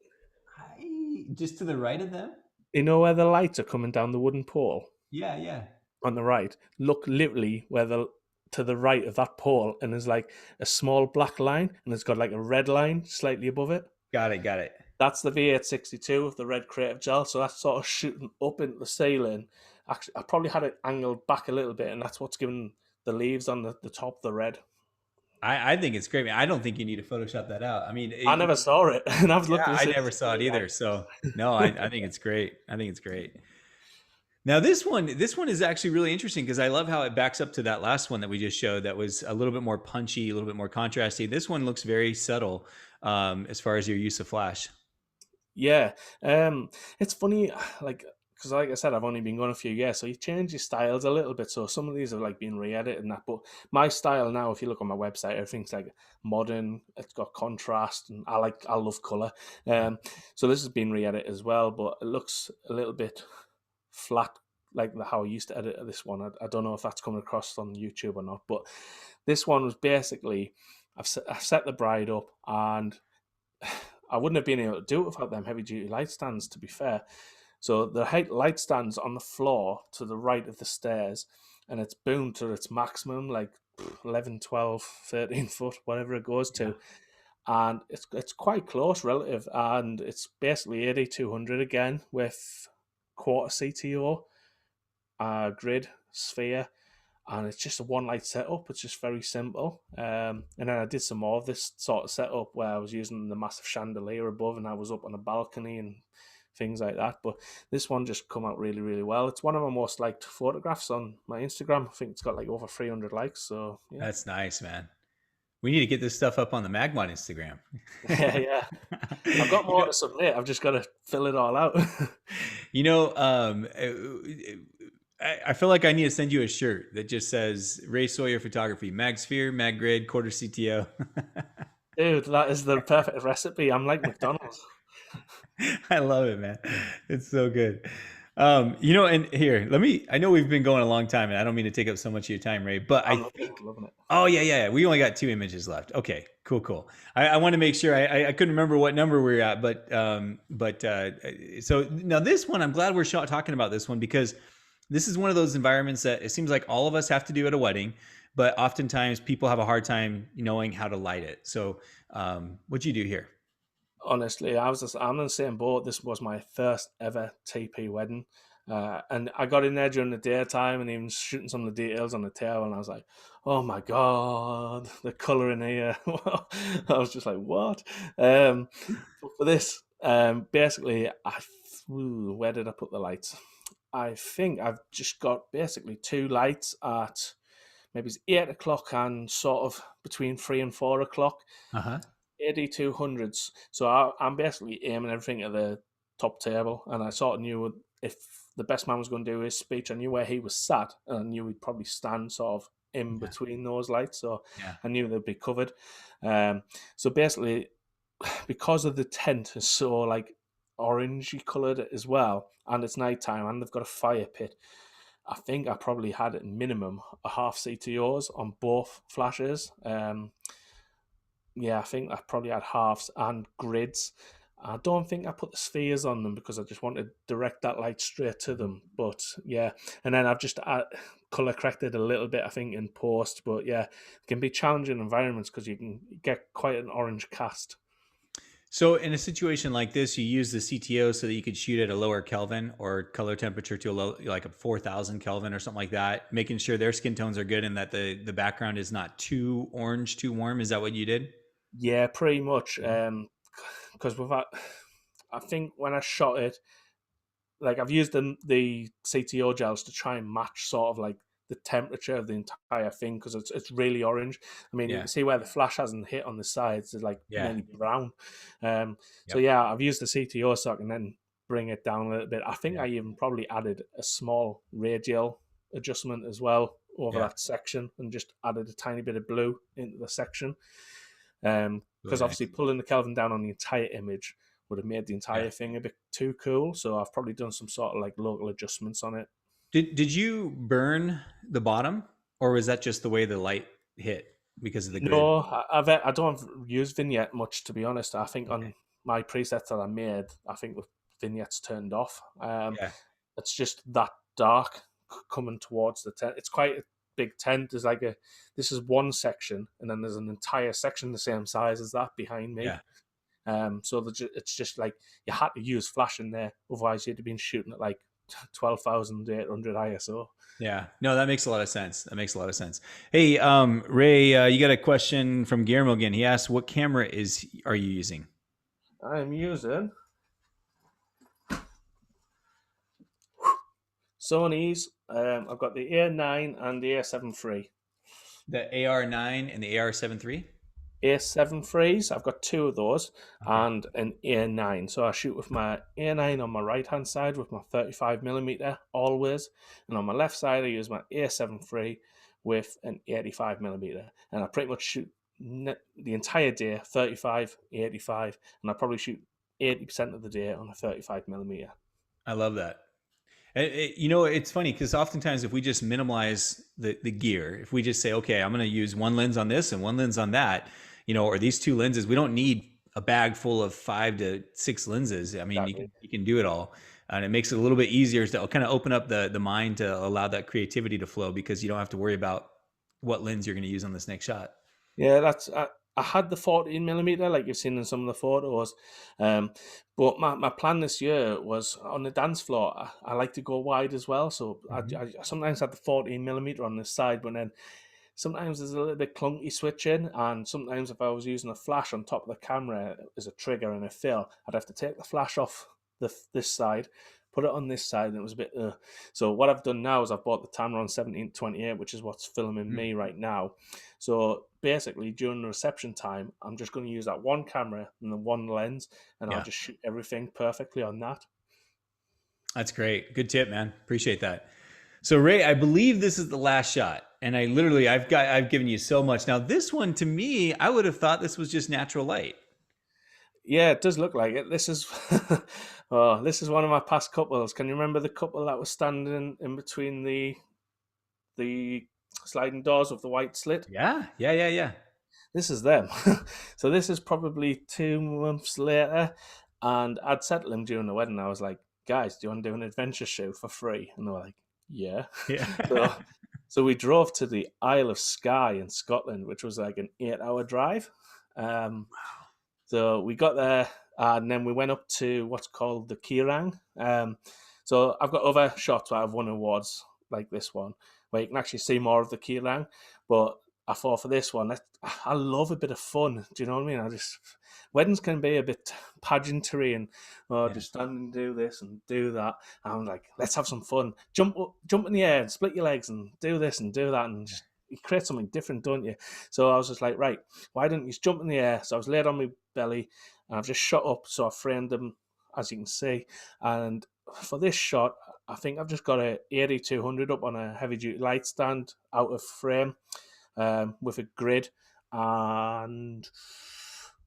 just to the right of them. You know where the lights are coming down the wooden pole? Yeah, yeah. On the right, look literally where the to the right of that pole, and there's like a small black line, and it's got like a red line slightly above it. Got it. Got it. That's the V862 of the red creative gel. So that's sort of shooting up into the ceiling. Actually, I probably had it angled back a little bit, and that's what's giving the leaves on the top the red. I think it's great. Man. I don't think you need to Photoshop that out. I mean, I never saw it, and I've looked yeah, at I this never image saw it many either. times. So no, I think it's great. I think it's great. Now this one is actually really interesting because I love how it backs up to that last one that we just showed. That was a little bit more punchy, a little bit more contrasty. This one looks very subtle as far as your use of flash. Yeah, um, it's funny, like because like I said, I've only been going a few years, so you change your styles a little bit. So some of these have like been re-edited and that, but my style now, if you look on my website, everything's like modern. It's got contrast, and I love color. Um, so this has been re-edited as well, but it looks a little bit flat, like how I used to edit this one. I don't know if that's coming across on YouTube or not, but this one was basically I set the bride up and I wouldn't have been able to do it without them heavy duty light stands, to be fair. So the light stands on the floor to the right of the stairs, and it's boomed to its maximum, like 11, 12, 13 foot, whatever it goes Yeah. to. And it's quite close relative, and it's basically 8200 again with quarter CTO, grid, sphere, and it's just a one light setup. It's just very simple. And then I did some more of this sort of setup where I was using the massive chandelier above, and I was up on a balcony and things like that. But this one just come out really, really well. It's one of my most liked photographs on my Instagram. I think it's got like over 300 likes. So yeah, That's nice, man. We need to get this stuff up on the MagMod Instagram. yeah, yeah. I've got you more know, to submit. I've just got to fill it all out. you know, I feel like I need to send you a shirt that just says Ray Sawyer Photography, MagSphere, MagGrid, quarter CTO. Dude, that is the perfect recipe. I'm like McDonald's. I love it, man. It's so good. And here, I know we've been going a long time and I don't mean to take up so much of your time, Ray, but I I'm loving think, it. Loving it. oh, yeah, yeah. We only got 2 images left. Okay, cool, cool. I want to make sure I couldn't remember what number we are at, but so now this one, I'm glad we're talking about this one because this is one of those environments that it seems like all of us have to do at a wedding, but oftentimes people have a hard time knowing how to light it. So, what'd you do here? Honestly, I'm in the same boat. This was my first ever TP wedding. And I got in there during the daytime and even shooting some of the details on the tail, and I was like, "Oh my god, the color in here!" I was just like, "What?" But for this, basically, where did I put the lights? I think I've just got basically two lights at maybe it's 8 o'clock and sort of between 3 and 4 o'clock. Uh-huh. AD200s. So I'm basically aiming everything at the top table, and I sort of knew if the best man was going to do his speech, I knew where he was sat, and I knew he'd probably stand sort of in Yeah. between those lights, so Yeah. I knew they'd be covered. So basically, because of the tent is so like orangey coloured as well, and it's nighttime, and they've got a fire pit. I think I probably had at minimum a half CTOs on both flashes. Yeah, I think I probably had halves and grids. I don't think I put the spheres on them because I just wanted to direct that light straight to them. But yeah, and then I've just color corrected a little bit, I think, in post. But yeah, it can be challenging environments because you can get quite an orange cast. So in a situation like this, you use the CTO so that you could shoot at a lower Kelvin or color temperature to a low, like a 4,000 Kelvin or something like that, making sure their skin tones are good and that the background is not too orange, too warm. Is that what you did? Yeah, pretty much. Mhm. Because with that, I think when I shot it, like I've used the CTO gels to try and match sort of like the temperature of the entire thing because it's really orange. I mean, you Yeah. can see where the flash hasn't hit on the sides; it's like Yeah. nearly brown. So Yep. yeah, I've used the CTO so I can then bring it down a little bit. I think Yeah. I even probably added a small radial adjustment as well over Yeah. that section and just added a tiny bit of blue into the section. Really Because nice. obviously pulling the Kelvin down on the entire image would have made the Yeah. entire thing a bit too cool. So I've probably done some sort of like local adjustments on it. Did you burn the bottom, or was that just the way the light hit because of the grid? No, I don't use vignette much to be honest. I think Okay. on my presets that I made, I think the vignettes turned off. Yeah. It's just that dark coming towards the tent. It's quite a big tent. There's like a this is one section, and then there's an entire section the same size as that behind me. Yeah. So it's just like you had to use flash in there, otherwise you'd have been shooting at like 12,800 ISO. Yeah. No, that makes a lot of sense. That makes a lot of sense. Hey, Ray, you got a question from Guillermo again. He asked, "What camera are you using?" I'm using Sony's. I've got the A9 and the A7 III. The AR9 and the AR7 III. A7 threes. I've got two of those Okay. and an A9. So I shoot with my A9 on my right hand side with my 35mm always, and on my left side I use my A7 III with an 85mm, and I pretty much shoot the entire day 35, 85, and I probably shoot 80% of the day on a 35mm. I love that. It's funny because oftentimes if we just minimize the gear, if we just say, okay, I'm going to use one lens on this and one lens on that, or these two lenses, we don't need a bag full of 5 to 6 lenses. I mean, Exactly. you can do it all. And it makes it a little bit easier to kind of open up the mind to allow that creativity to flow because you don't have to worry about what lens you're going to use on this next shot. Yeah, I had the 14mm like you've seen in some of the photos, um, but my plan this year was on the dance floor. I like to go wide as well, so Mhm. I sometimes had the 14mm on this side, but then sometimes there's a little bit clunky switching, and sometimes if I was using a flash on top of the camera as a trigger and a fill, I'd have to take the flash off this side, put it on this side, and it was a bit. So what I've done now is I've bought the Tamron 17-28, which is what's filming Mm. me right now. So basically, during the reception time, I'm just going to use that one camera and the one lens, and I'll Yeah, just shoot everything perfectly on that. that's great. Good tip, man. Appreciate that. So Ray, I believe this is the last shot. And I've given you so much. Now this one to me, I would have thought this was just natural light. Yeah, it does look like it. This is oh, this is one of my past couples. Can you remember the couple that was standing in between the sliding doors of the white slit? Yeah, yeah, yeah, yeah. This is them. So this is probably 2 months later, and I'd said to them during the wedding, I was like, "Guys, do you want to do an adventure shoot for free?" And they were like, "Yeah." Yeah. So so we drove to the Isle of Skye in Scotland, which was like an 8-hour drive. Um, so we got there, and then we went up to what's called the Keerang. So I've got other shots where I've won awards like this one, where you can actually see more of the key lang. But I thought for this one, I love a bit of fun. Do you know what I mean? Weddings can be a bit pageantry and Yeah. just stand and do this and do that. And I'm like, let's have some fun. Jump up, jump in the air and split your legs and do this and do that and just you create something different, don't you? So I was just like, right, why don't you just jump in the air? So I was laid on my belly and I've just shot up. So I framed them, as you can see. And for this shot, I think I've just got a 8200 up on a heavy duty light stand out of frame with a grid and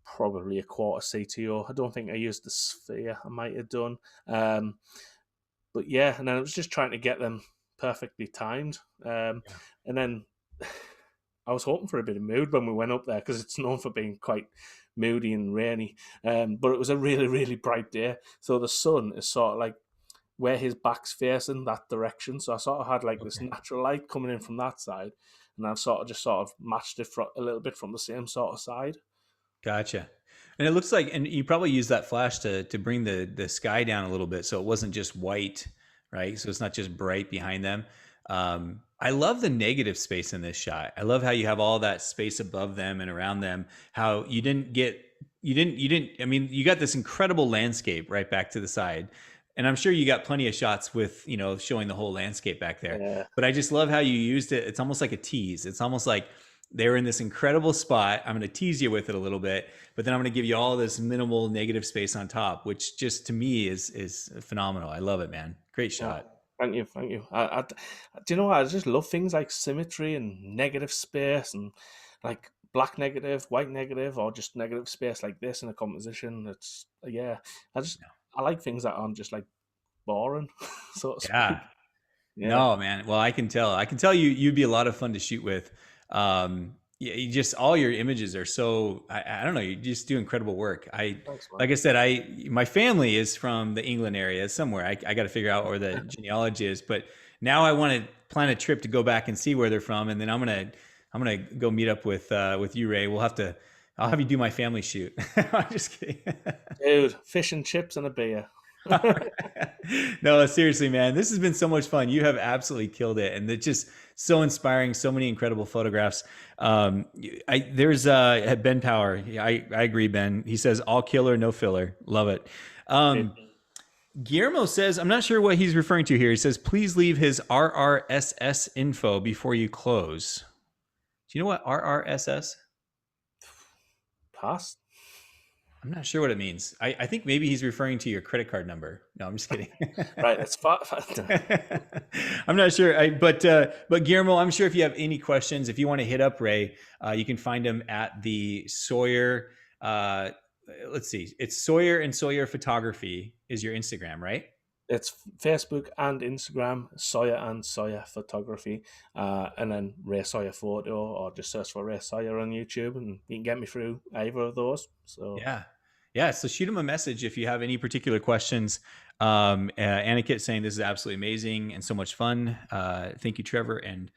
probably a quarter CTO. I don't think I used the sphere. I might have done. But yeah, and then I was just trying to get them perfectly timed. Yeah. And then I was hoping for a bit of mood when we went up there because it's known for being quite moody and rainy. But it was a really, really bright day. So the sun is sort of like where his back's facing that direction. So I sort of had like this Okay. natural light coming in from that side. And I've sort of matched it a little bit from the same sort of side. Gotcha. And it looks like, and you probably use that flash to bring the sky down a little bit, so it wasn't just white, right? So it's not just bright behind them. I love the negative space in this shot. I love how you have all that space above them and around them. How you didn't. I mean, you got this incredible landscape right back to the side, and I'm sure you got plenty of shots with showing the whole landscape back there. Yeah. But I just love how you used it. It's almost like a tease. It's almost like they're in this incredible spot. I'm going to tease you with it a little bit, but then I'm going to give you all this minimal negative space on top, which just to me is phenomenal. I love it, man. Great Oh, shot. thank you, thank you. Do you know what? I just love things like symmetry and negative space and like black negative, white negative, or just negative space like this in a composition. It's yeah. I like things that aren't just like boring, so to Yeah. speak. Yeah, No, man. Well, I can tell. I can tell you'd be a lot of fun to shoot with. Yeah, you just all your images are so. I don't know. You just do incredible work. thanks, man. Like I said, my family is from the England area somewhere. I got to figure out where the genealogy is, but now I want to plan a trip to go back and see where they're from, and then I'm gonna go meet up with you, Ray. I'll have you do my family shoot. I'm just kidding. Dude, fish and chips and a beer. No, seriously, man, this has been so much fun. You have absolutely killed it, and it's just so inspiring. So many incredible photographs. There's Ben Power. I agree, Ben. He says all killer, no filler. Love it. Um, Guillermo says, I'm not sure what he's referring to here. He says, please leave his RRSS info before you close. Do you know what RRSS? Pass. I'm not sure what it means. I think maybe he's referring to your credit card number. No, I'm just kidding. Right, it's far. I'm not sure, but Guillermo, I'm sure if you have any questions, if you want to hit up Ray, you can find him at the Sawyer. Let's see, it's Sawyer and Sawyer Photography is your Instagram, right? It's Facebook and Instagram, Sawyer and Sawyer Photography, and then Ray Sawyer Photo, or just search for Ray Sawyer on YouTube, and you can get me through either of those. So Yeah. Yeah. So shoot him a message if you have any particular questions. Anikit saying this is absolutely amazing and so much fun. Thank you, Trevor. And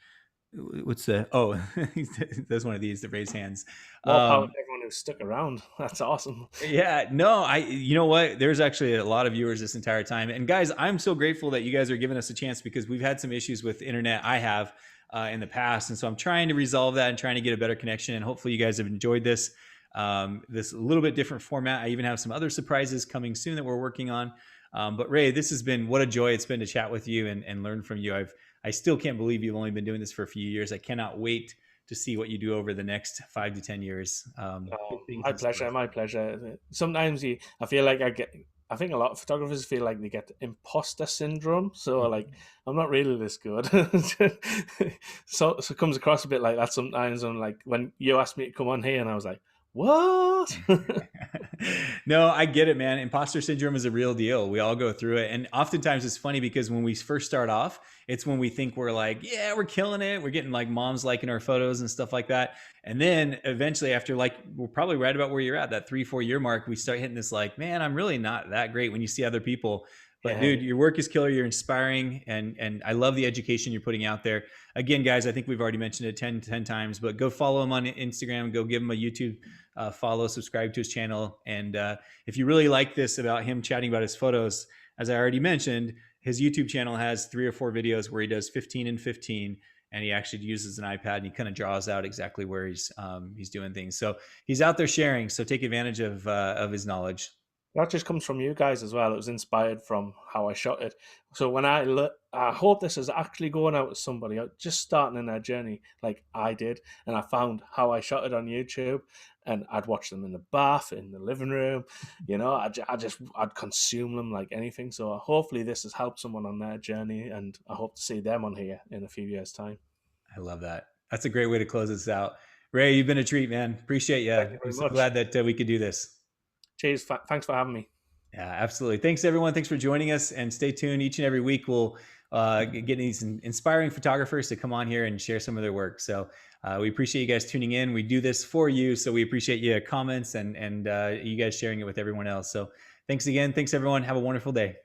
what's there's one of these that raise hands. more power to everyone who stuck around. That's awesome. Yeah, no, you know what? There's actually a lot of viewers this entire time. And guys, I'm so grateful that you guys are giving us a chance because we've had some issues with internet. I have in the past. And so I'm trying to resolve that and trying to get a better connection. And hopefully you guys have enjoyed this. This a little bit different format. I even have some other surprises coming soon that we're working on. But Ray, this has been what a joy it's been to chat with you and learn from you. I still can't believe you've only been doing this for a few years. I cannot wait to see what you do over the next 5 to 10 years. My pleasure. My pleasure. Sometimes I feel like I think a lot of photographers feel like they get imposter syndrome. So like, I'm not really this good. So it comes across a bit like that sometimes. And like when you asked me to come on here, and I was like, what? No, I get it, man. Imposter syndrome is a real deal. We all go through it. And oftentimes it's funny because when we first start off, it's when we think we're like, yeah, we're killing it. We're getting like moms liking our photos and stuff like that. And then eventually after like, we're probably right about where you're at, that 3-4 year mark, we start hitting this like, man, I'm really not that great when you see other people. But dude, your work is killer. You're inspiring. And I love the education you're putting out there. Again, guys, I think we've already mentioned it 10 times, but go follow him on Instagram, go give him a YouTube follow, subscribe to his channel. And if you really like this about him chatting about his photos, as I already mentioned, his YouTube channel has 3 or 4 videos where he does 15 and 15, and he actually uses an iPad and he kind of draws out exactly where he's doing things. So he's out there sharing. So take advantage of his knowledge. That just comes from you guys as well. It was inspired from how I shot it. So when I hope this is actually going out to somebody just starting in their journey like I did, and I found how I shot it on YouTube, and I'd watch them in the bath, in the living room, I'd consume them like anything. So hopefully this has helped someone on their journey, and I hope to see them on here in a few years' time. I love that. That's a great way to close this out. Ray, you've been a treat, man. Appreciate you. Thank you I'm very so much. glad that we could do this. Cheers. Thanks for having me. Yeah, absolutely. Thanks, everyone. Thanks for joining us. And stay tuned. Each and every week, we'll get these inspiring photographers to come on here and share some of their work. So we appreciate you guys tuning in. We do this for you. So we appreciate your comments and you guys sharing it with everyone else. So thanks again. Thanks, everyone. Have a wonderful day.